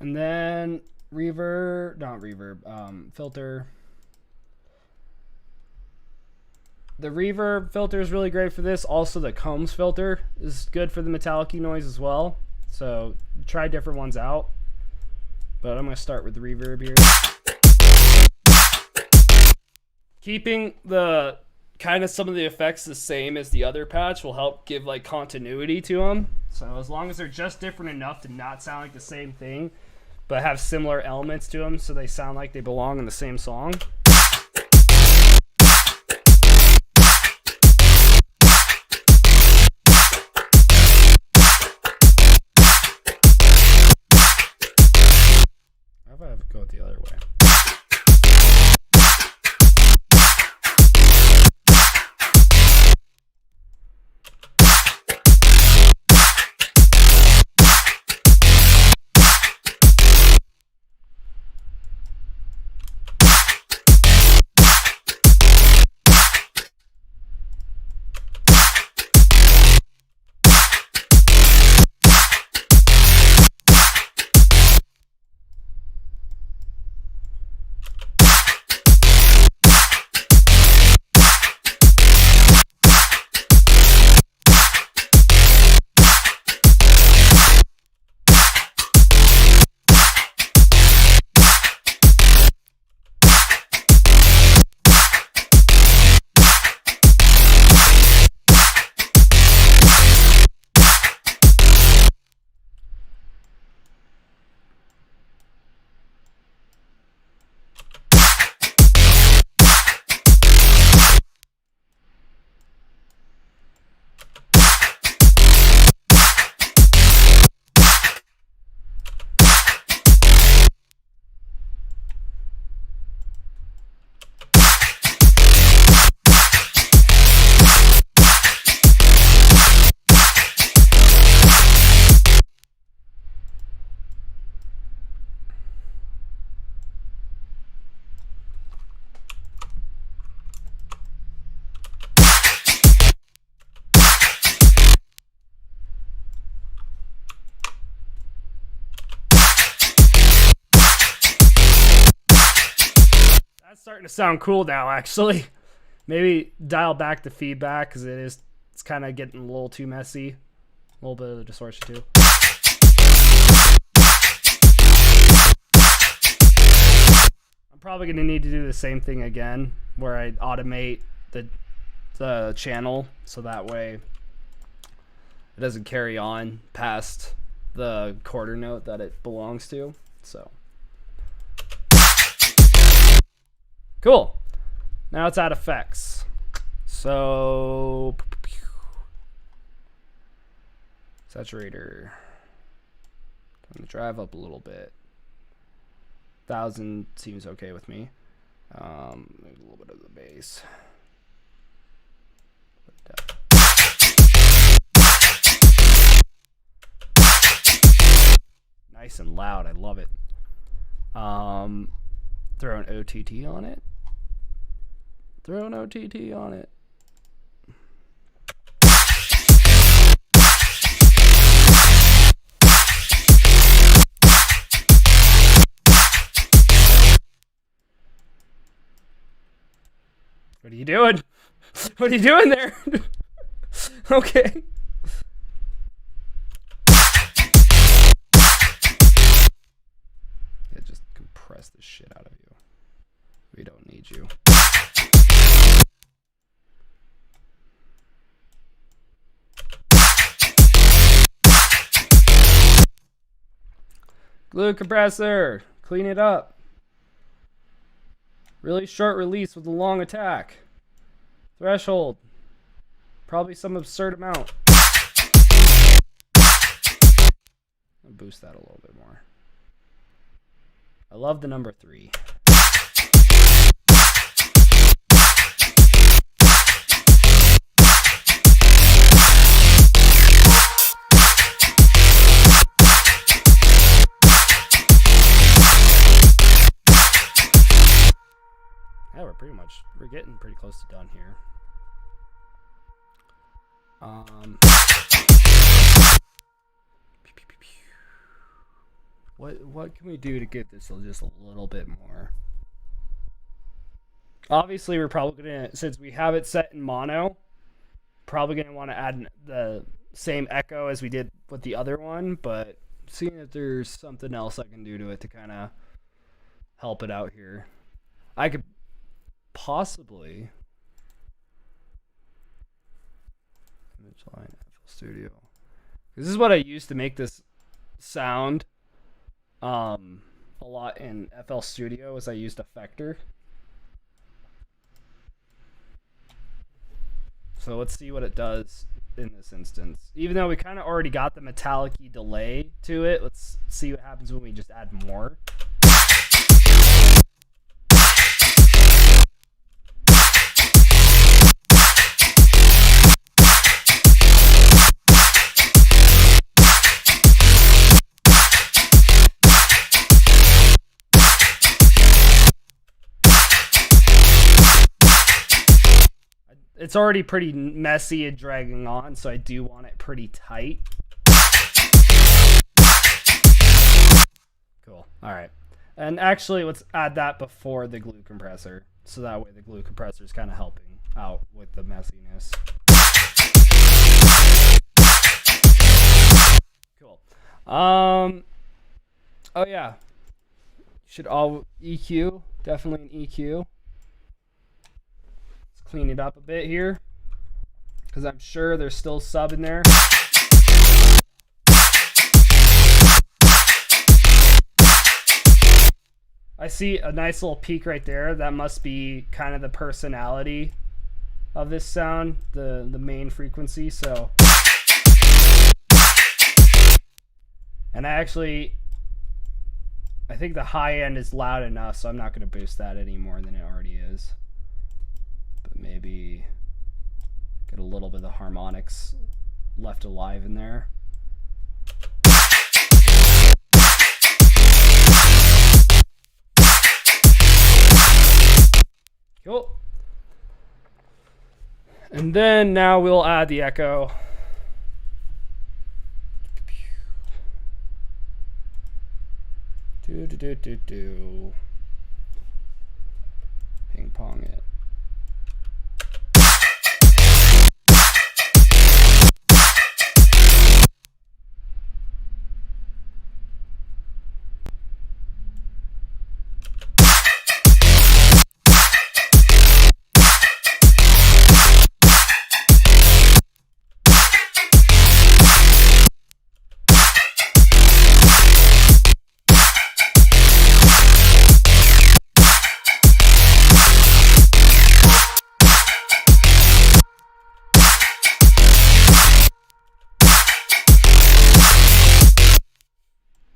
And then filter. The reverb filter is really great for this. Also, the Combs filter is good for the metallic-y noise as well. So try different ones out. But I'm going to start with the reverb here. Keeping the kind of some of the effects the same as the other patch will help give like continuity to them. So as long as they're just different enough to not sound like the same thing, but have similar elements to them so they sound like they belong in the same song. What if I have to go the other way? That's starting to sound cool now, actually. Maybe dial back the feedback because it's kind of getting a little too messy. A little bit of the distortion too. I'm probably going to need to do the same thing again where I automate the channel so that way it doesn't carry on past the quarter note that it belongs to. So cool. Now it's add effects. So saturator. I'm gonna drive up a little bit. 1,000 seems okay with me. Maybe a little bit of the bass. Nice and loud. I love it. Throw an OTT on it. Throw an OTT on it. What are you doing? What are you doing there? Okay. Yeah, just compress the shit out of you. We don't need you. Glue compressor. Clean it up. Really short release with a long attack. Threshold. Probably some absurd amount. I'll boost that a little bit more. I love the number 3. Yeah, we're getting pretty close to done here. What can we do to get this just a little bit more? Obviously, we're probably gonna, since we have it set in mono, probably gonna want to add the same echo as we did with the other one, but seeing if there's something else I can do to it to kind of help it out here. I could possibly image line FL Studio. This is what I used to make this sound a lot in FL Studio, as I used Effector. So let's see what it does in this instance. Even though we kind of already got the metallic-y delay to it, let's see what happens when we just add more. it's already pretty messy and dragging on, so I do want it pretty tight. Cool. All right. And actually, let's add that before the glue compressor, so that way the glue compressor is kind of helping out with the messiness. Cool. Oh yeah. Should all EQ, definitely an EQ. Let's clean it up a bit here, because I'm sure there's still sub in there. I see a nice little peak right there. That must be kind of the personality of this sound, the main frequency. So, and I think the high end is loud enough, so I'm not going to boost that any more than it already is. But maybe get a little bit of the harmonics left alive in there. Cool. And then now we'll add the echo. Do. Ping pong it.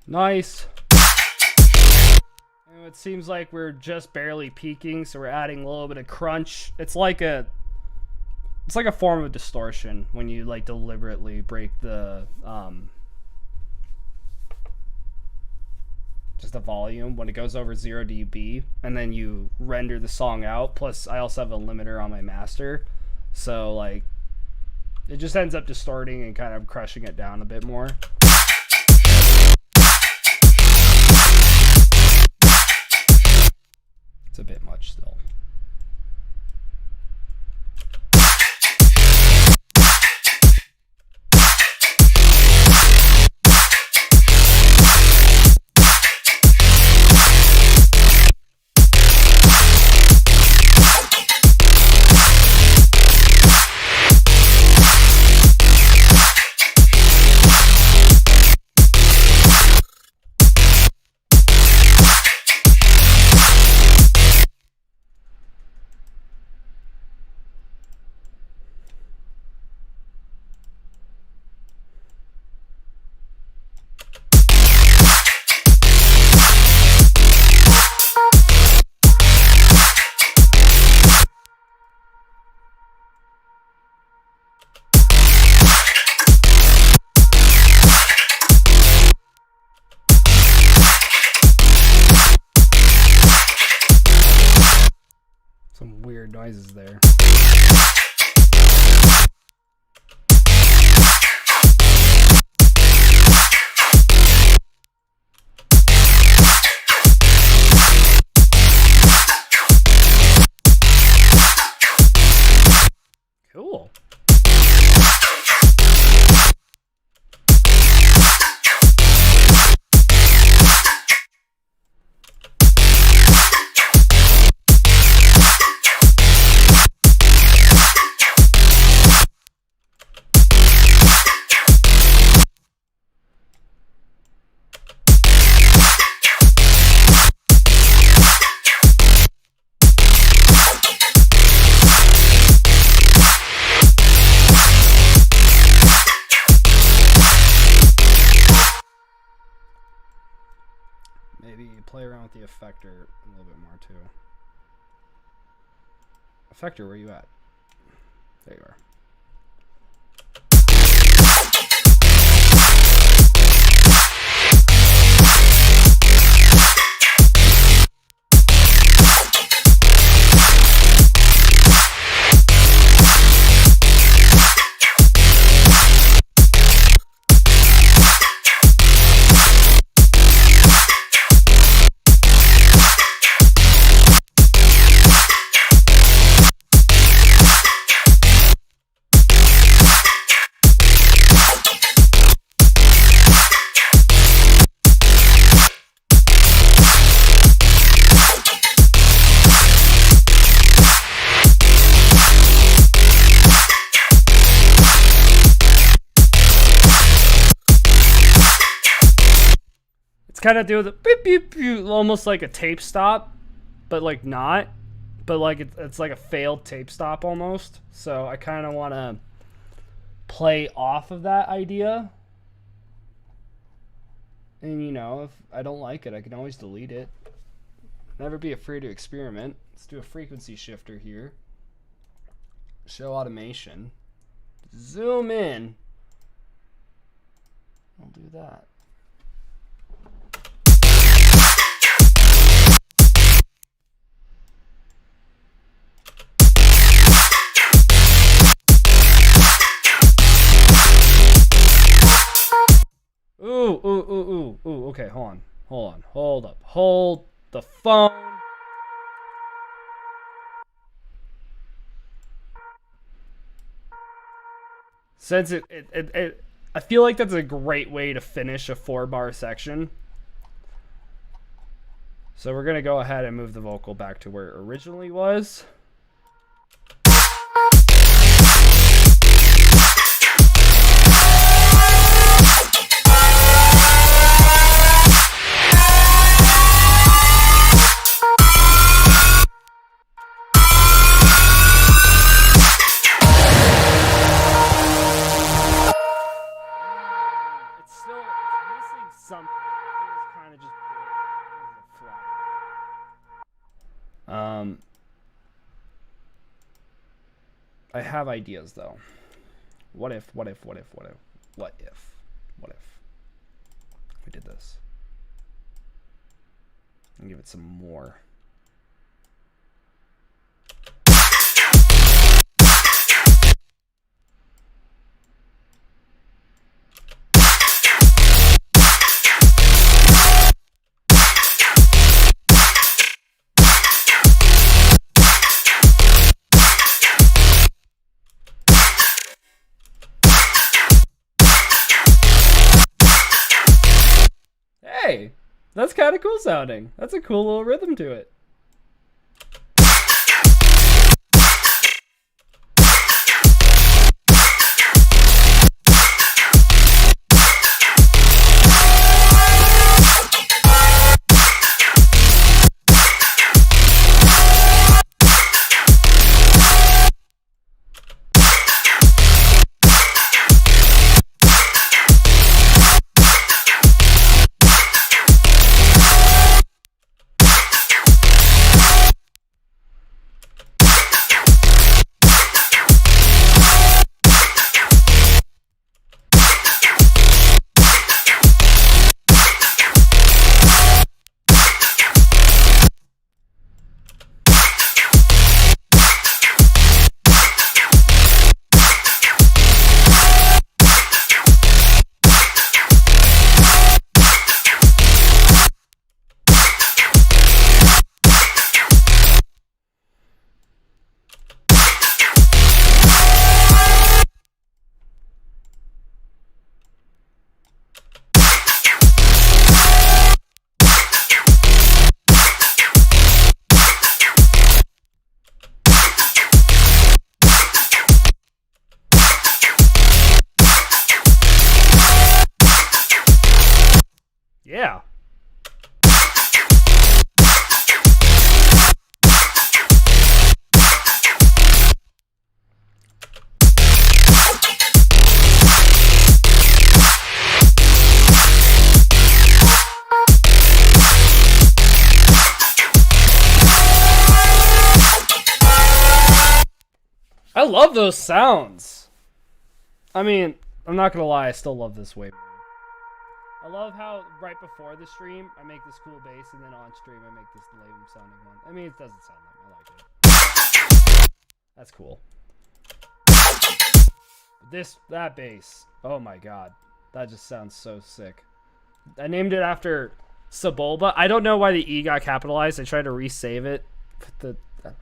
Nice. And it seems like we're just barely peaking, so we're adding a little bit of crunch. It's like a form of distortion when you like deliberately break the just the volume when it goes over 0 dB, and then you render the song out. Plus, I also have a limiter on my master, so like it just ends up distorting and kind of crushing it down a bit more. It's a bit much still. Some weird noises there. Cool. Maybe play around with the effector a little bit more too. Effector, where you at? There you are. kind of doing the beep, beep, beep, almost like a tape stop, but like not. But like it's like a failed tape stop almost. So I kind of want to play off of that idea. And you know, if I don't like it, I can always delete it. Never be afraid to experiment. Let's do a frequency shifter here. Show automation. Zoom in. I'll do that. Ooh. Okay, hold on. Hold up. Hold the phone. Since I feel like that's a great way to finish a 4-bar section. So we're going to go ahead and move the vocal back to where it originally was. I have ideas though. What if we did this? And give it some more. Hey, that's kind of cool sounding. That's a cool little rhythm to it. Yeah. I love those sounds. I mean, I'm not gonna lie, I still love this way more. I love how right before the stream, I make this cool bass, and then on stream, I make this lame sounding one. I mean, it doesn't sound lame. I like it. That's cool. That bass, oh my god. That just sounds so sick. I named it after Sebulba. I don't know why the E got capitalized. I tried to resave it. But the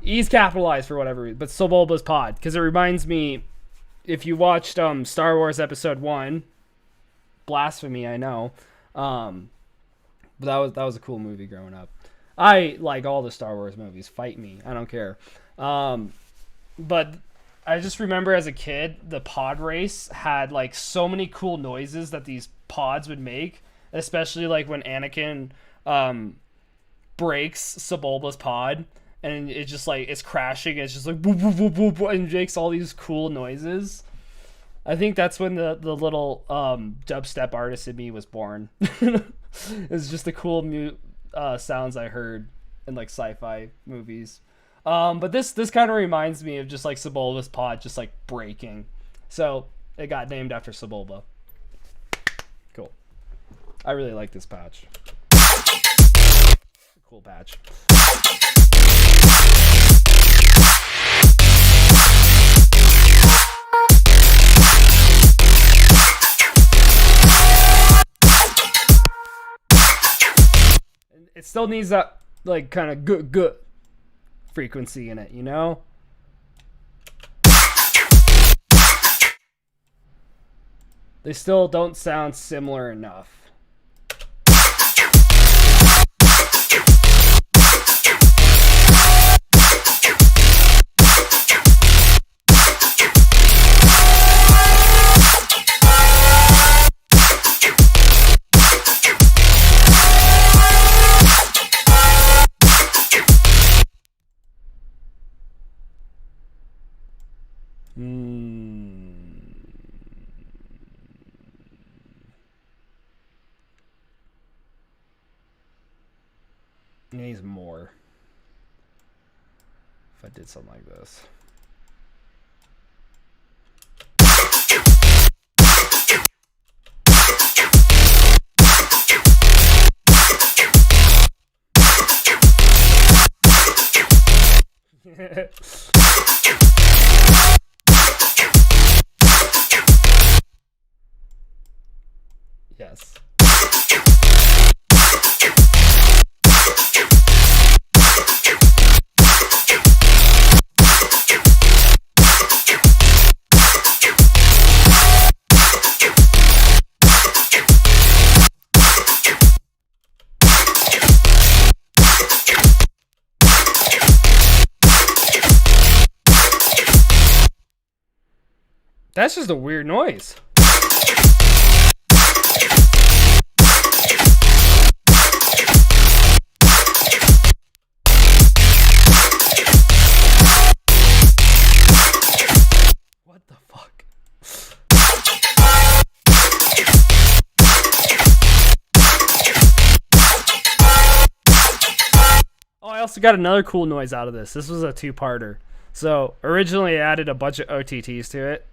E's capitalized for whatever reason. But Sebulba's Pod, because it reminds me, if you watched Star Wars Episode 1, blasphemy, I know. But that was a cool movie growing up. I like all the Star Wars movies. Fight me. I don't care. But I just remember as a kid, the pod race had like so many cool noises that these pods would make. especially like when Anakin breaks Sebulba's pod, and it just like it's crashing. It's just like boop, boop, boop, boop, boop, and makes all these cool noises. I think that's when the little dubstep artist in me was born. It's just the cool sounds I heard in like sci-fi movies. But this kind of reminds me of just like Sebulba's pod just like breaking. So it got named after Sebulba. Cool. I really like this patch. Cool patch. It still needs that like kind of good frequency in it, you know? They still don't sound similar enough. It needs more. If I did something like this. Yes. That's just a weird noise. What the fuck? Oh, I also got another cool noise out of this. This was a two-parter. So, originally I added a bunch of OTTs to it.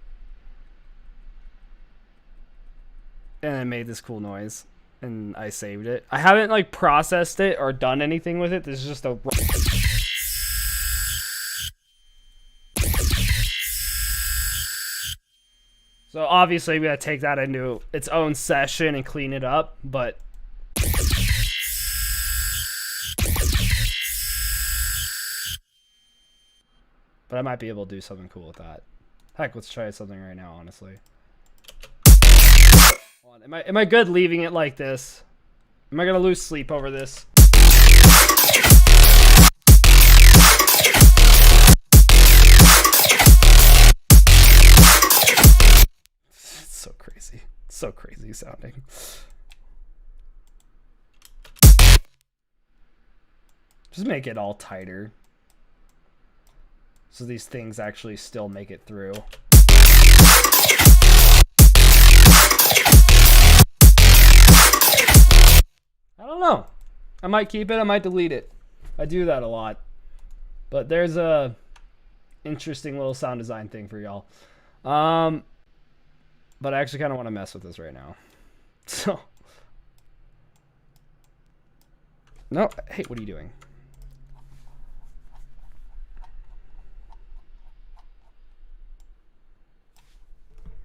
And I made this cool noise. And I saved it. I haven't, like, processed it or done anything with it. This is just a... So, obviously, we gotta take that into its own session and clean it up. But... I might be able to do something cool with that. Heck, let's try something right now, honestly. Hold on. Am I good leaving it like this? Am I gonna lose sleep over this? It's so crazy. So crazy sounding. Just make it all tighter. So these things actually still make it through. I don't know. I might keep it, I might delete it. I do that a lot. But there's a interesting little sound design thing for y'all. But I actually kind of want to mess with this right now. So. No, hey, what are you doing?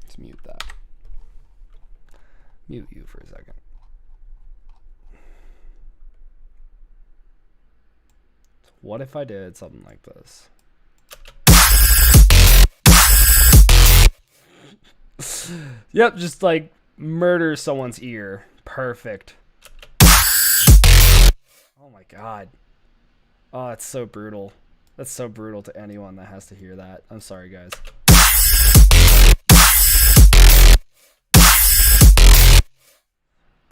Let's mute that. Mute you for a second. So what if I did something like this? Yep, just like murder someone's ear. Perfect. Oh my god. Oh, it's so brutal. That's so brutal to anyone that has to hear that. I'm sorry, guys.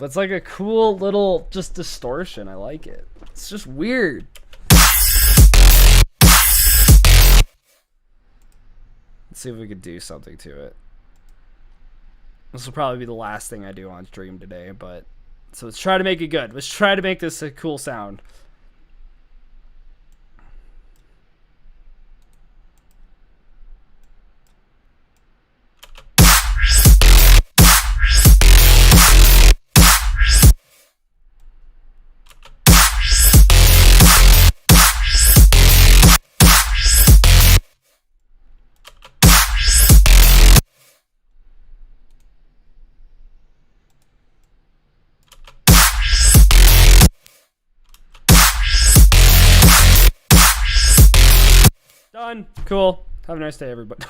But it's like a cool little just distortion. I like it. It's just weird. Let's see if we could do something to it. This will probably be the last thing I do on stream today, but so let's try to make it good. Let's try to make this a cool sound. Done. Cool. Have a nice day, everybody.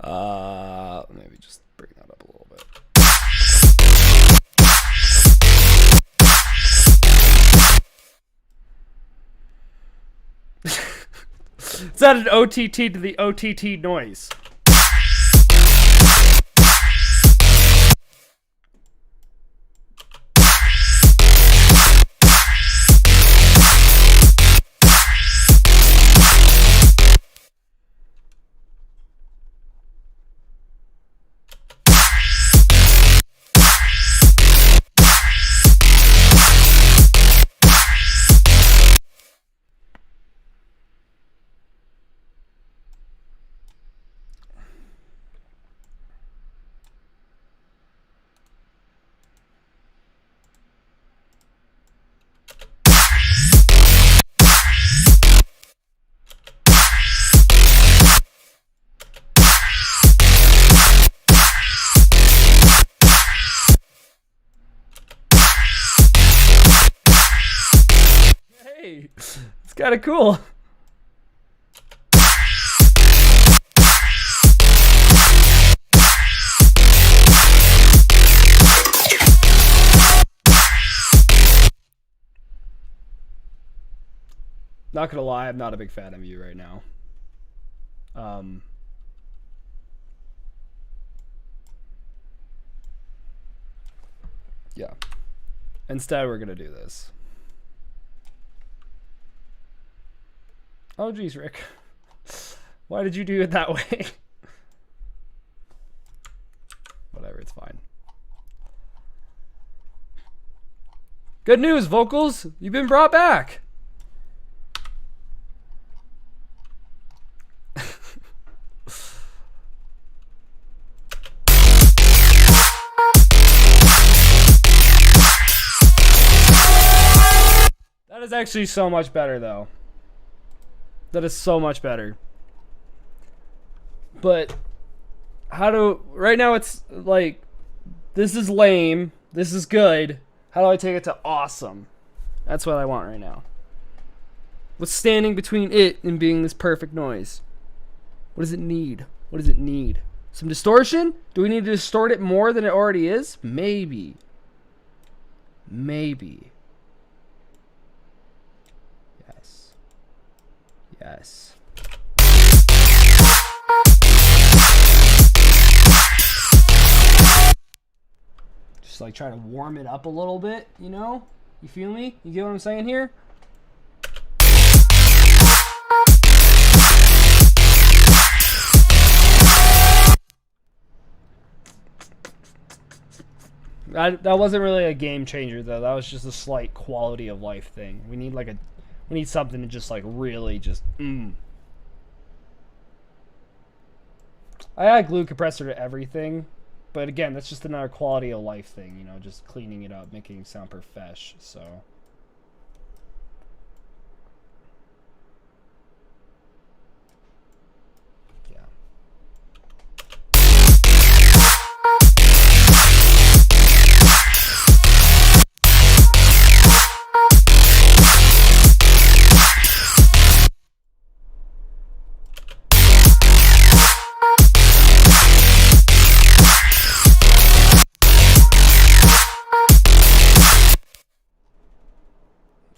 Maybe just bring that up a little bit. It's not an OTT to the OTT noise. Hey, it's kind of cool. Not gonna lie, I'm not a big fan of you right now. Yeah. Instead, we're gonna do this. Oh, geez, Rick. Why did you do it that way? Whatever, it's fine. Good news, vocals. You've been brought back. That is actually so much better, though. That is so much better. But right now it's like, this is lame, this is good. How do I take it to awesome? That's what I want right now. What's standing between it and being this perfect noise? What does it need? What does it need? Some distortion? Do we need to distort it more than it already is? Maybe. Maybe. Yes. Just like trying to warm it up a little bit, you know? You feel me? You get what I'm saying here? That wasn't really a game changer though. That was just a slight quality of life thing. We need something to just like really just I add glue compressor to everything, but again, that's just another quality of life thing, you know, just cleaning it up, making it sound profesh. So yeah.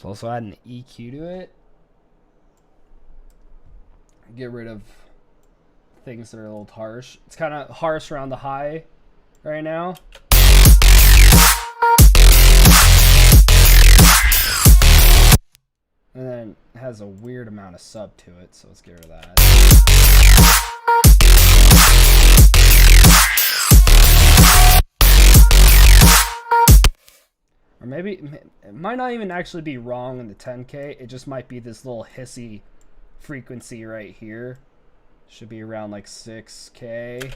Also add an EQ to it. Get rid of things that are a little harsh. It's kind of harsh around the high right now. has a weird amount of sub to it, so let's get rid of that. Or maybe it might not even actually be wrong in the 10K. It just might be this little hissy frequency right here. Should be around like 6K.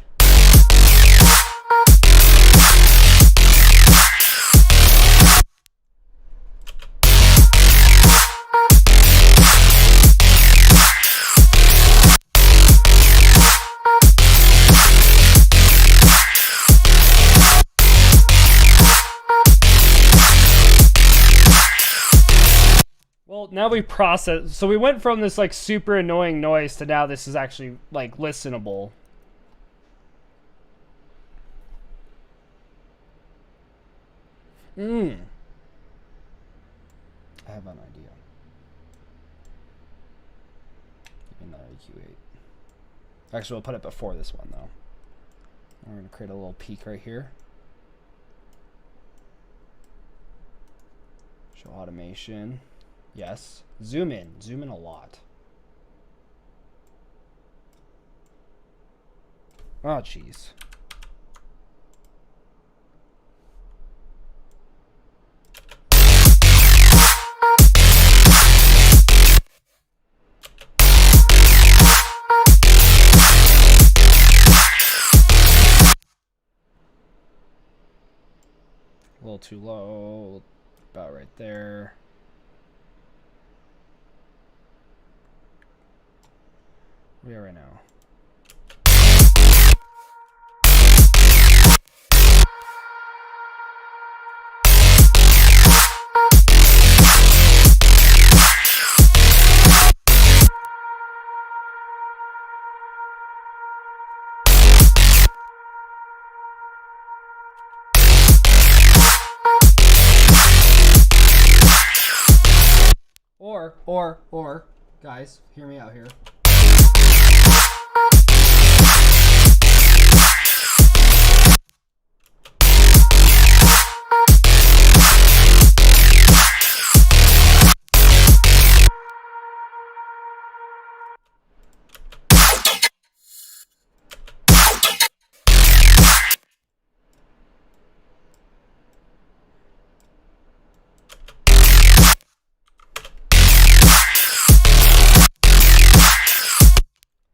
Well, now we process. So we went from this like super annoying noise to now this is actually like listenable. I have an idea. Give me another EQ8. Actually, we'll put it before this one though. We're gonna create a little peak right here. Show automation. Yes. Zoom in. Zoom in a lot. Oh, jeez. A little too low. About right there. Where are we right now? Or, guys, hear me out here.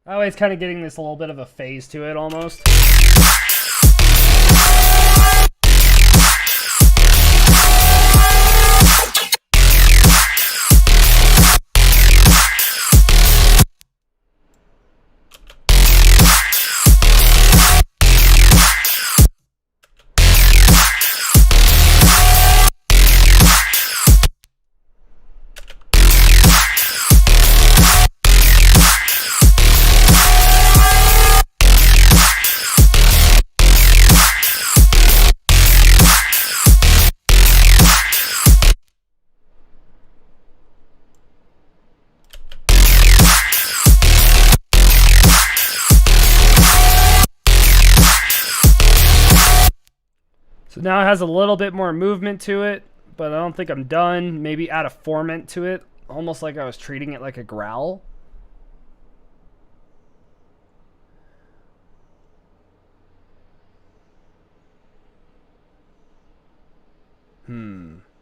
That way it's kind of getting this a little bit of a phase to it almost. So now it has a little bit more movement to it, but I don't think I'm done. Maybe add a formant to it, almost like I was treating it like a growl.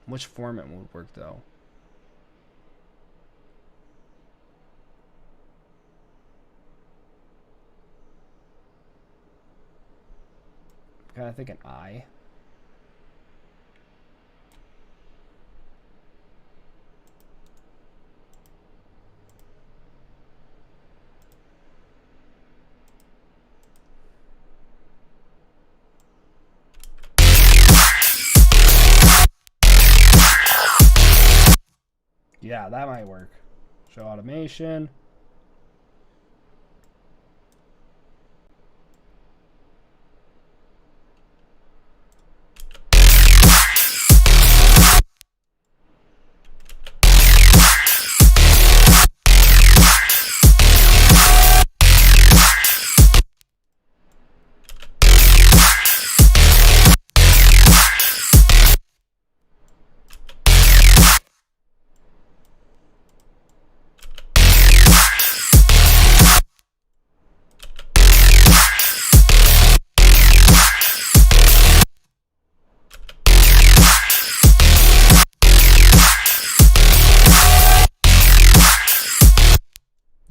Which format would work though? Kind of think an eye. Yeah, that might work. Show automation.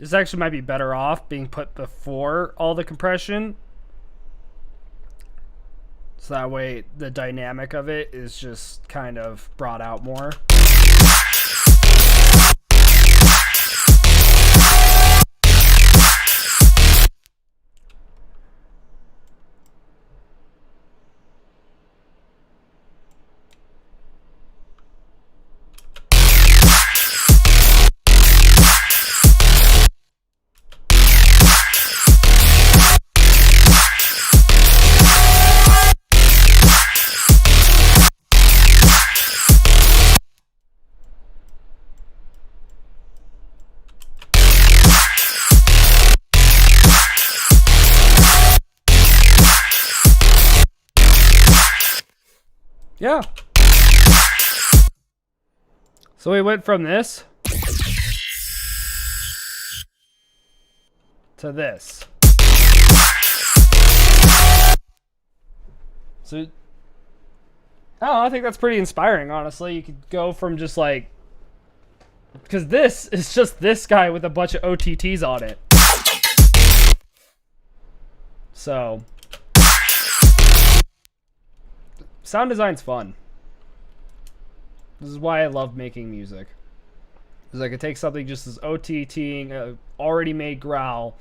This actually might be better off being put before all the compression. So that way the dynamic of it is just kind of brought out more. Yeah. So we went from this to this. So, I don't know, I think that's pretty inspiring, honestly. You could go from just like, because this is just this guy with a bunch of OTTs on it. So, sound design's fun. This is why I love making music. Because I could take something just as OTTing a already made growl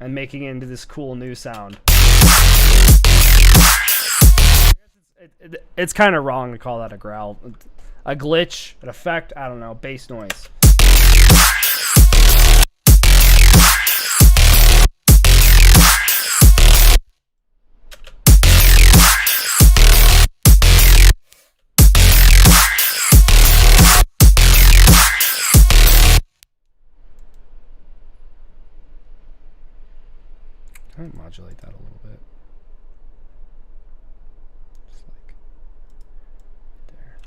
and making it into this cool new sound. It's kind of wrong to call that a growl. A glitch, an effect, I don't know, bass noise. Can I modulate that a little bit? Just like there.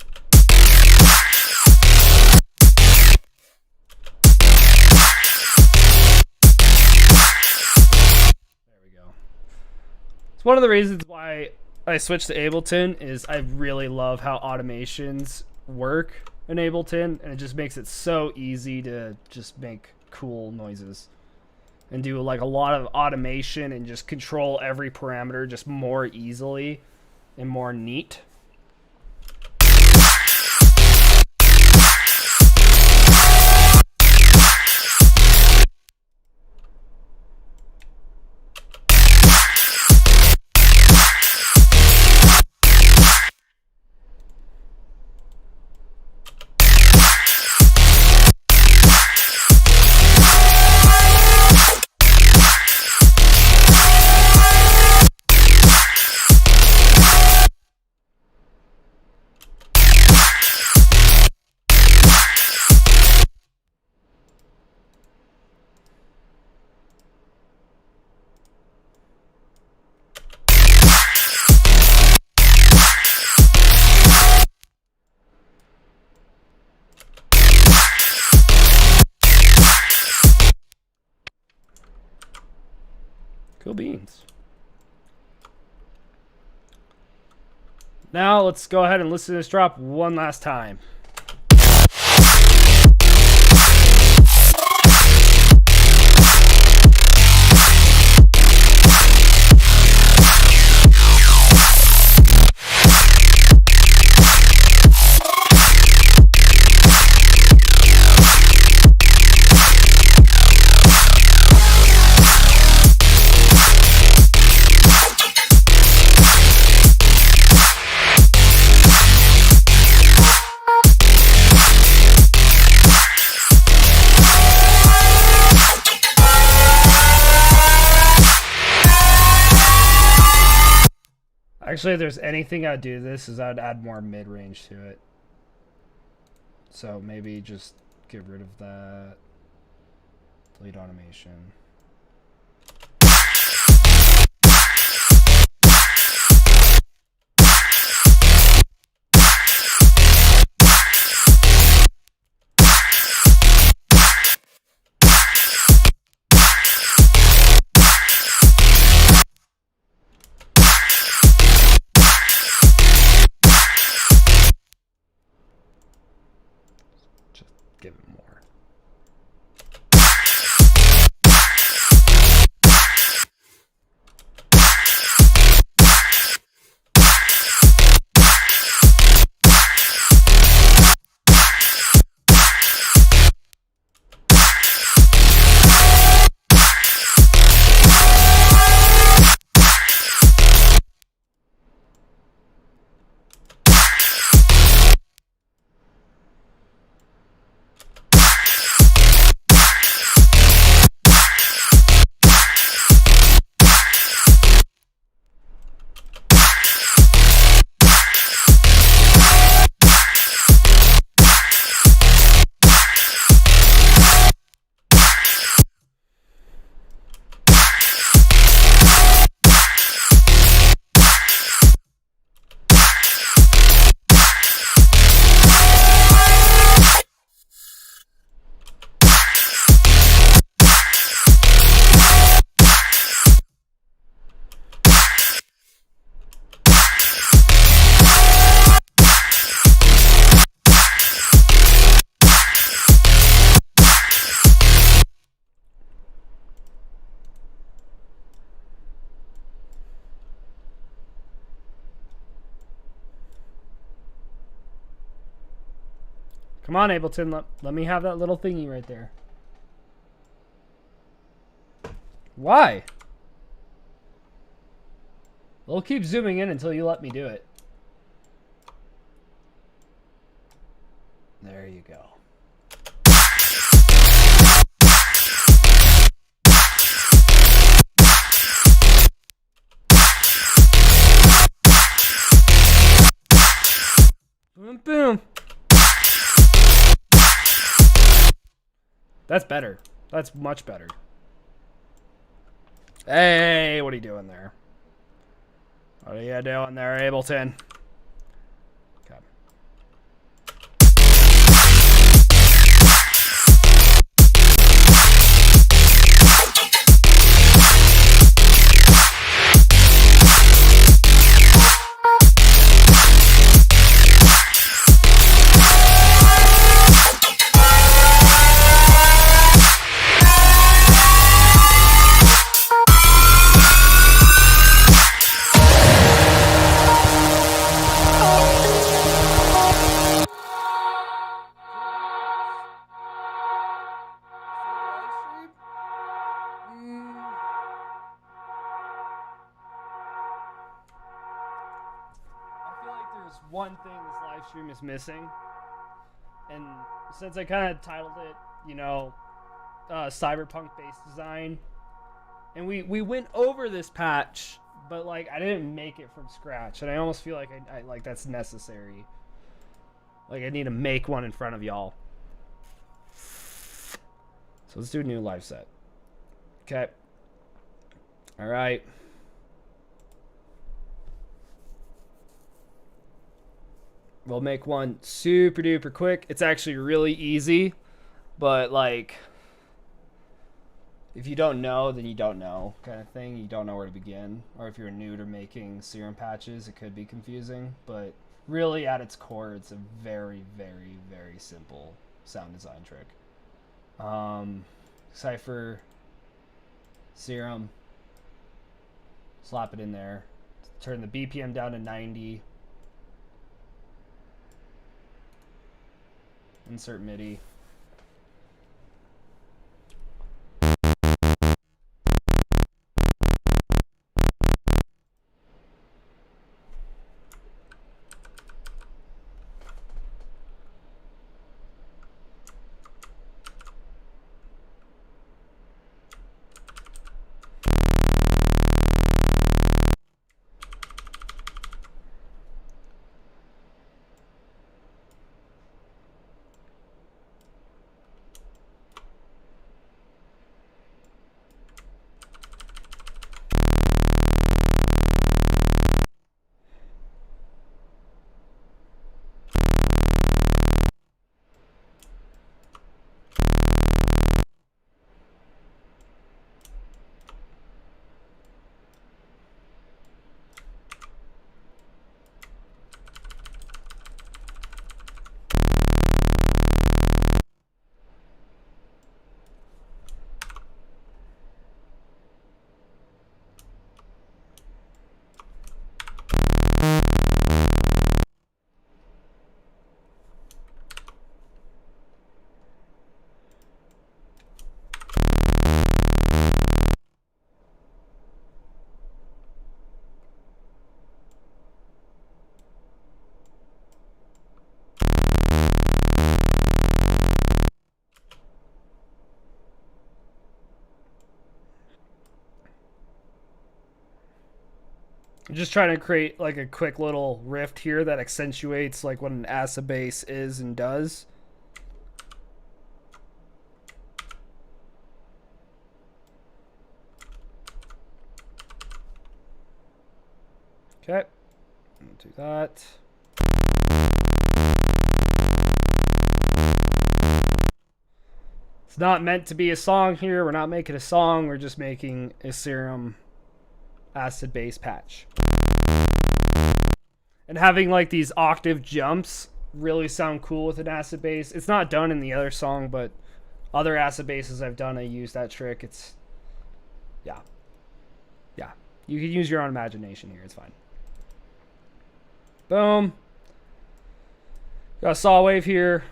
There we go. It's one of the reasons why I switched to Ableton is I really love how automations work in Ableton, and it just makes it so easy to just make cool noises. And do like a lot of automation and just control every parameter just more easily and more neat. Cool beans. Now let's go ahead and listen to this drop one last time. Actually, if there's anything I'd do to this is I'd add more mid-range to it. So maybe just get rid of that. Delete automation. Give it more. Come on, Ableton. Let me have that little thingy right there. Why? We'll keep zooming in until you let me do it. There you go. Boom, boom. That's better. That's much better. Hey, what are you doing there? What are you doing there, Ableton? Okay. One thing this live stream is missing, and since I kind of titled it, you know, Cyberpunk bass design, and we went over this patch, but like I didn't make it from scratch, and I almost feel like I like that's necessary. Like I need to make one in front of y'all. So let's do a new live set. Okay. All right. We'll make one super duper quick. It's actually really easy, but like, if you don't know, then you don't know kind of thing. You don't know where to begin. Or if you're new to making serum patches, it could be confusing. But really at its core, it's a very, very, very simple sound design trick. Cypher, serum, slap it in there. Turn the BPM down to 90. Insert MIDI. I'm just trying to create like a quick little riff here that accentuates like what an acid bass is and does. Okay, I'll do that. It's not meant to be a song here. We're not making a song. We're just making a serum acid bass patch. And having like these octave jumps really sound cool with an acid bass. It's not done in the other song, but other acid basses I've done, I use that trick. It's, yeah. Yeah. You can use your own imagination here. It's fine. Boom. Got a saw wave here.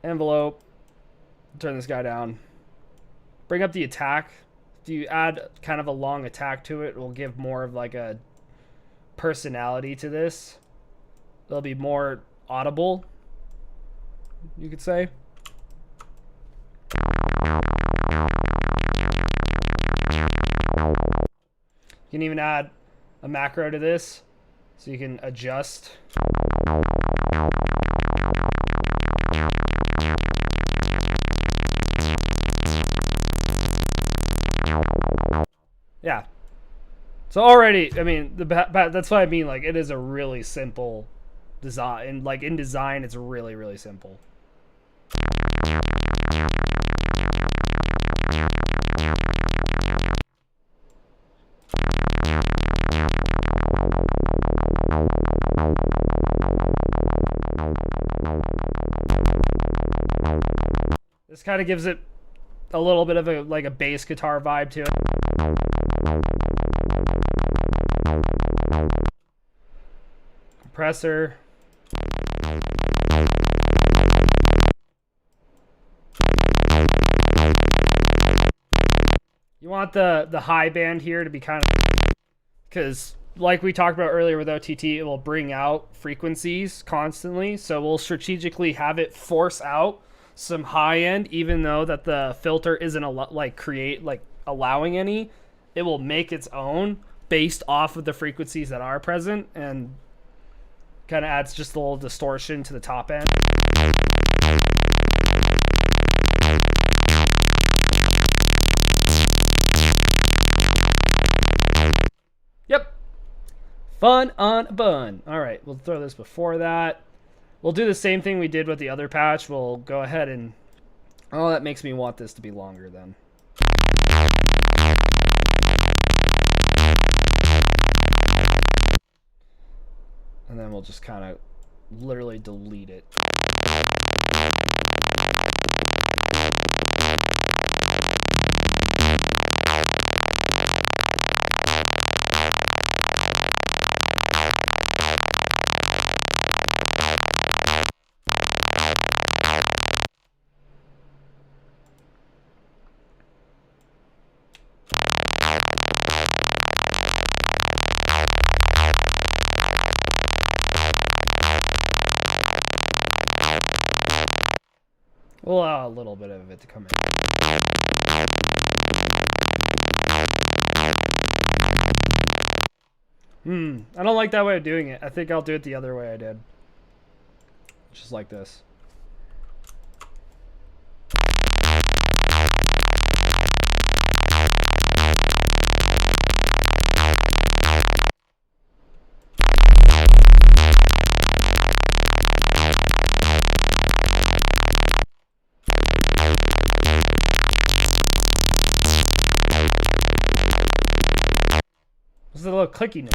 envelope. Turn this guy down. Bring up the attack. If you add kind of a long attack to it, it will give more of like a personality to this. It'll be more audible, you could say. You can even add a macro to this so you can adjust. Yeah. So already, I mean, that's what I mean. Like, it is a really simple design. And like in design, it's really, really simple. This kind of gives it a little bit of a bass guitar vibe to it. Compressor. You want the high band here to be kind of, because like we talked about earlier with OTT, it will bring out frequencies constantly. So we'll strategically have it force out some high end, even though that the filter isn't allowing any. It will make its own based off of the frequencies that are present, and kind of adds just a little distortion to the top end. Yep. Fun on a bun. All right, we'll throw this before that. We'll do the same thing we did with the other patch. We'll go ahead and... Oh, that makes me want this to be longer then. And then we'll just kind of literally delete it. We'll allow a little bit of it to come in. I don't like that way of doing it. I think I'll do it the other way I did. Just like this. This is a little clicky note.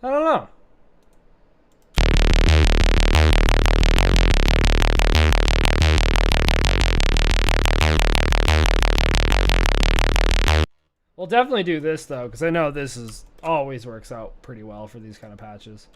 I don't know. We'll definitely do this though, because I know this is always works out pretty well for these kind of patches.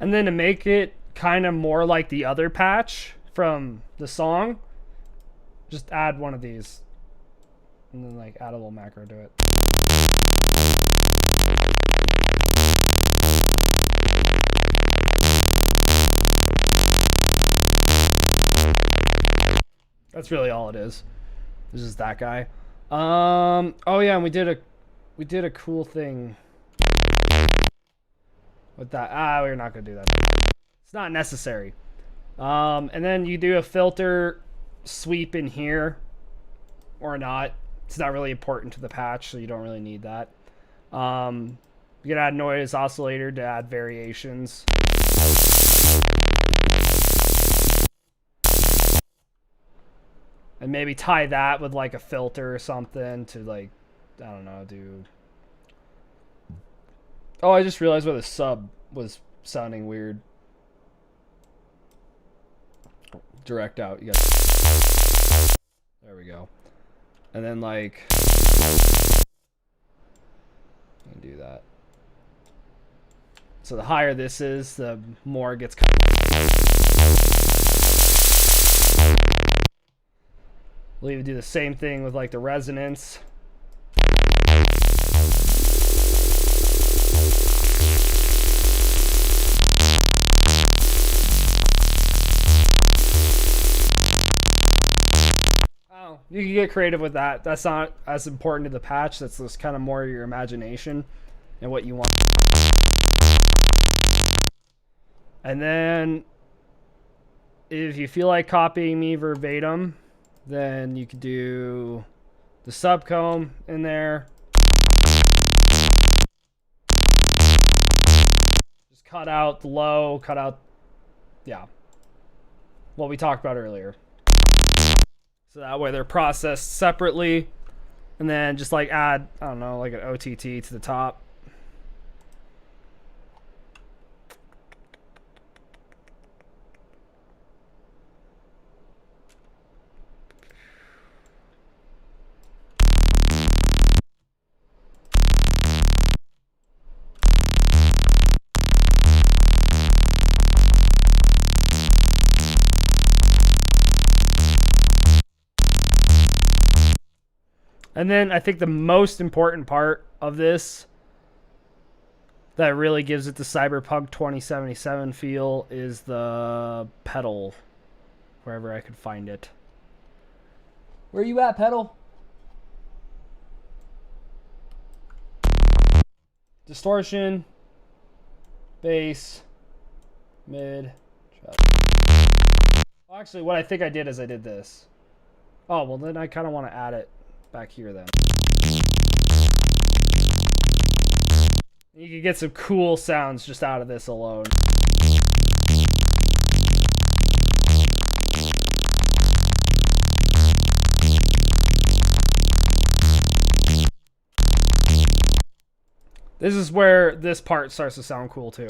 And then to make it kind of more like the other patch from the song, just add one of these. And then like add a little macro to it. That's really all it is. This is that guy. Oh yeah, and we did a cool thing with that. We're not gonna do that. It's not necessary. And then you do a filter sweep in here or not. It's not really important to the patch, so you don't really need that. You can add noise oscillator to add variations. And maybe tie that with like a filter or something to like, I don't know, do... Oh, I just realized why the sub was sounding weird. Direct out. You got... There we go. And then like... You can do that. So the higher this is, the more it gets... We'll even do the same thing with like the resonance. Oh, you can get creative with that. That's not as important to the patch. That's just kind of more your imagination and what you want. And then if you feel like copying me verbatim, then you could do the subcomb in there. Just cut out the low, cut out, yeah, what we talked about earlier. So that way they're processed separately. And then just like add, I don't know, like an OTT to the top. And then I think the most important part of this that really gives it the Cyberpunk 2077 feel is the pedal, wherever I could find it. Where you at, pedal? Distortion, bass, mid, treble. Actually, what I think I did is I did this. Oh, well then I kind of want to add it back here then. You can get some cool sounds just out of this alone. This is where this part starts to sound cool too.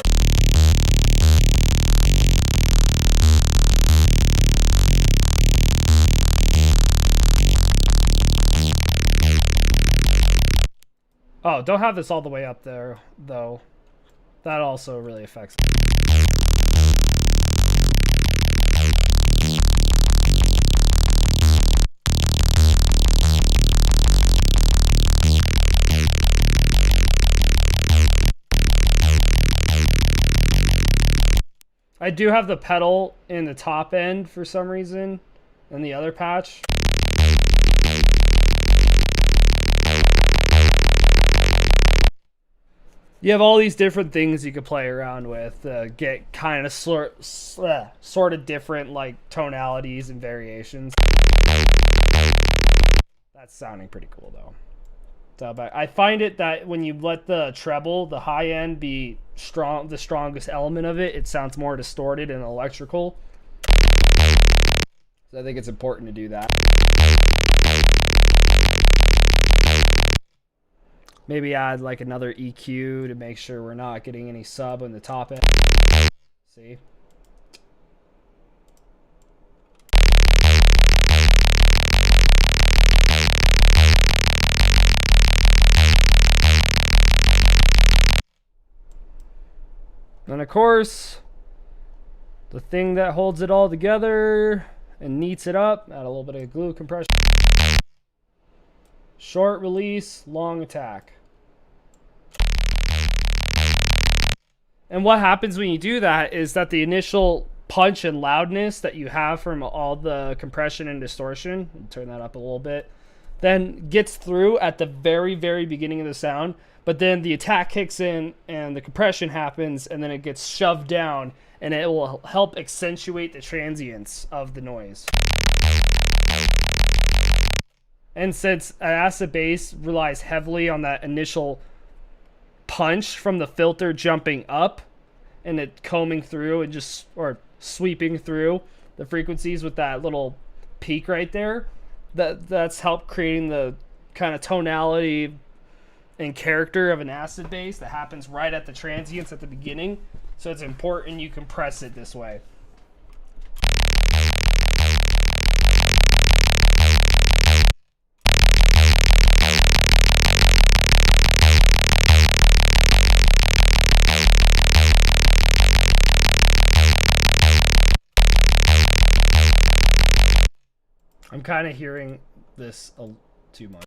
Oh, don't have this all the way up there, though. That also really affects it. I do have the pedal in the top end for some reason in the other patch. You have all these different things you could play around with, get kind of sort of different like tonalities and variations. That's sounding pretty cool though. So, but I find it that when you let the treble, the high end, be strong, the strongest element of it, it sounds more distorted and electrical. So I think it's important to do that. Maybe add like another EQ to make sure we're not getting any sub on the top end. See? And of course, the thing that holds it all together and neats it up, add a little bit of glue compression. Short release, long attack. And what happens when you do that is that the initial punch and loudness that you have from all the compression and distortion, turn that up a little bit, then gets through at the very, very beginning of the sound. But then the attack kicks in and the compression happens, and then it gets shoved down, and it will help accentuate the transients of the noise. And since an acid bass relies heavily on that initial punch from the filter jumping up and it combing through and just, or sweeping through the frequencies with that little peak right there, that's helped creating the kind of tonality and character of an acid bass that happens right at the transients at the beginning. So it's important you compress it this way. I'm kind of hearing this too much.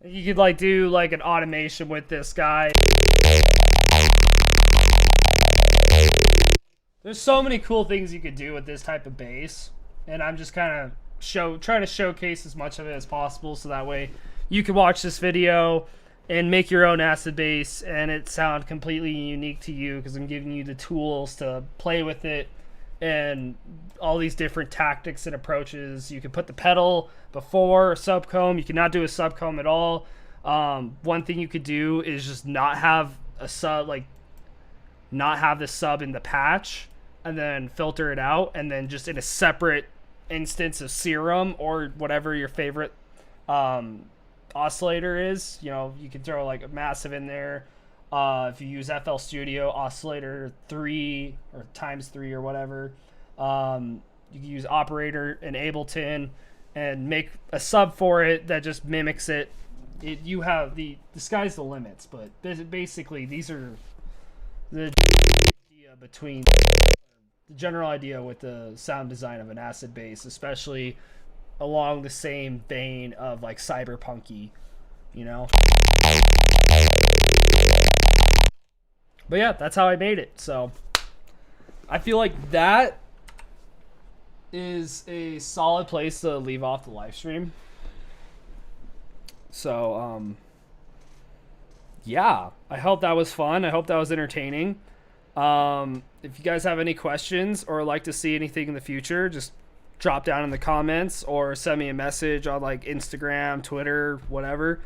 You could like do like an automation with this guy. There's so many cool things you could do with this type of bass, and I'm just kind of trying to showcase as much of it as possible, so that way you can watch this video and make your own acid bass and it sound completely unique to you, because I'm giving you the tools to play with it and all these different tactics and approaches. You can put the pedal before a subcomb. You cannot do a subcomb at all. One thing you could do is just not have a sub, like not have the sub in the patch, and then filter it out, and then just in a separate instance of Serum or whatever your favorite oscillator is. You know, you can throw like a massive in there. If you use FL Studio oscillator 3 or times 3 or whatever, you can use operator and Ableton and make a sub for it that just mimics it. You have the sky's the limits, but basically these are the idea between the general idea with the sound design of an acid bass, especially along the same vein of like cyberpunky, you know. But yeah, that's how I made it. So I feel like that is a solid place to leave off the live stream. So yeah, I hope that was fun. I hope that was entertaining. If you guys have any questions or like to see anything in the future, just drop down in the comments or send me a message on like Instagram, Twitter, whatever.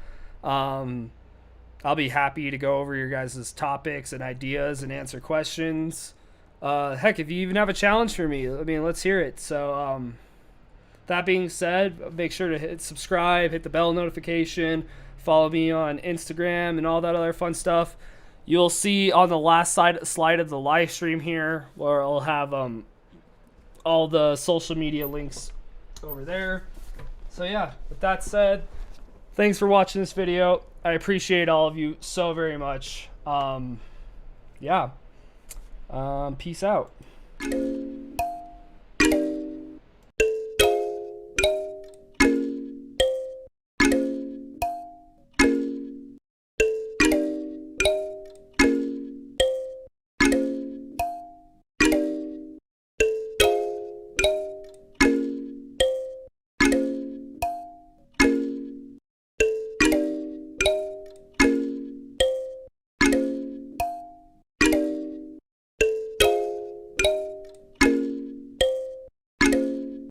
I'll be happy to go over your guys' topics and ideas and answer questions. Heck, if you even have a challenge for me, I mean, let's hear it. So that being said, make sure to hit subscribe, hit the bell notification, follow me on Instagram and all that other fun stuff. You'll see on the last slide of the live stream here, where I'll have all the social media links over there. So yeah, with that said, thanks for watching this video. I appreciate all of you so very much. Yeah. Peace out.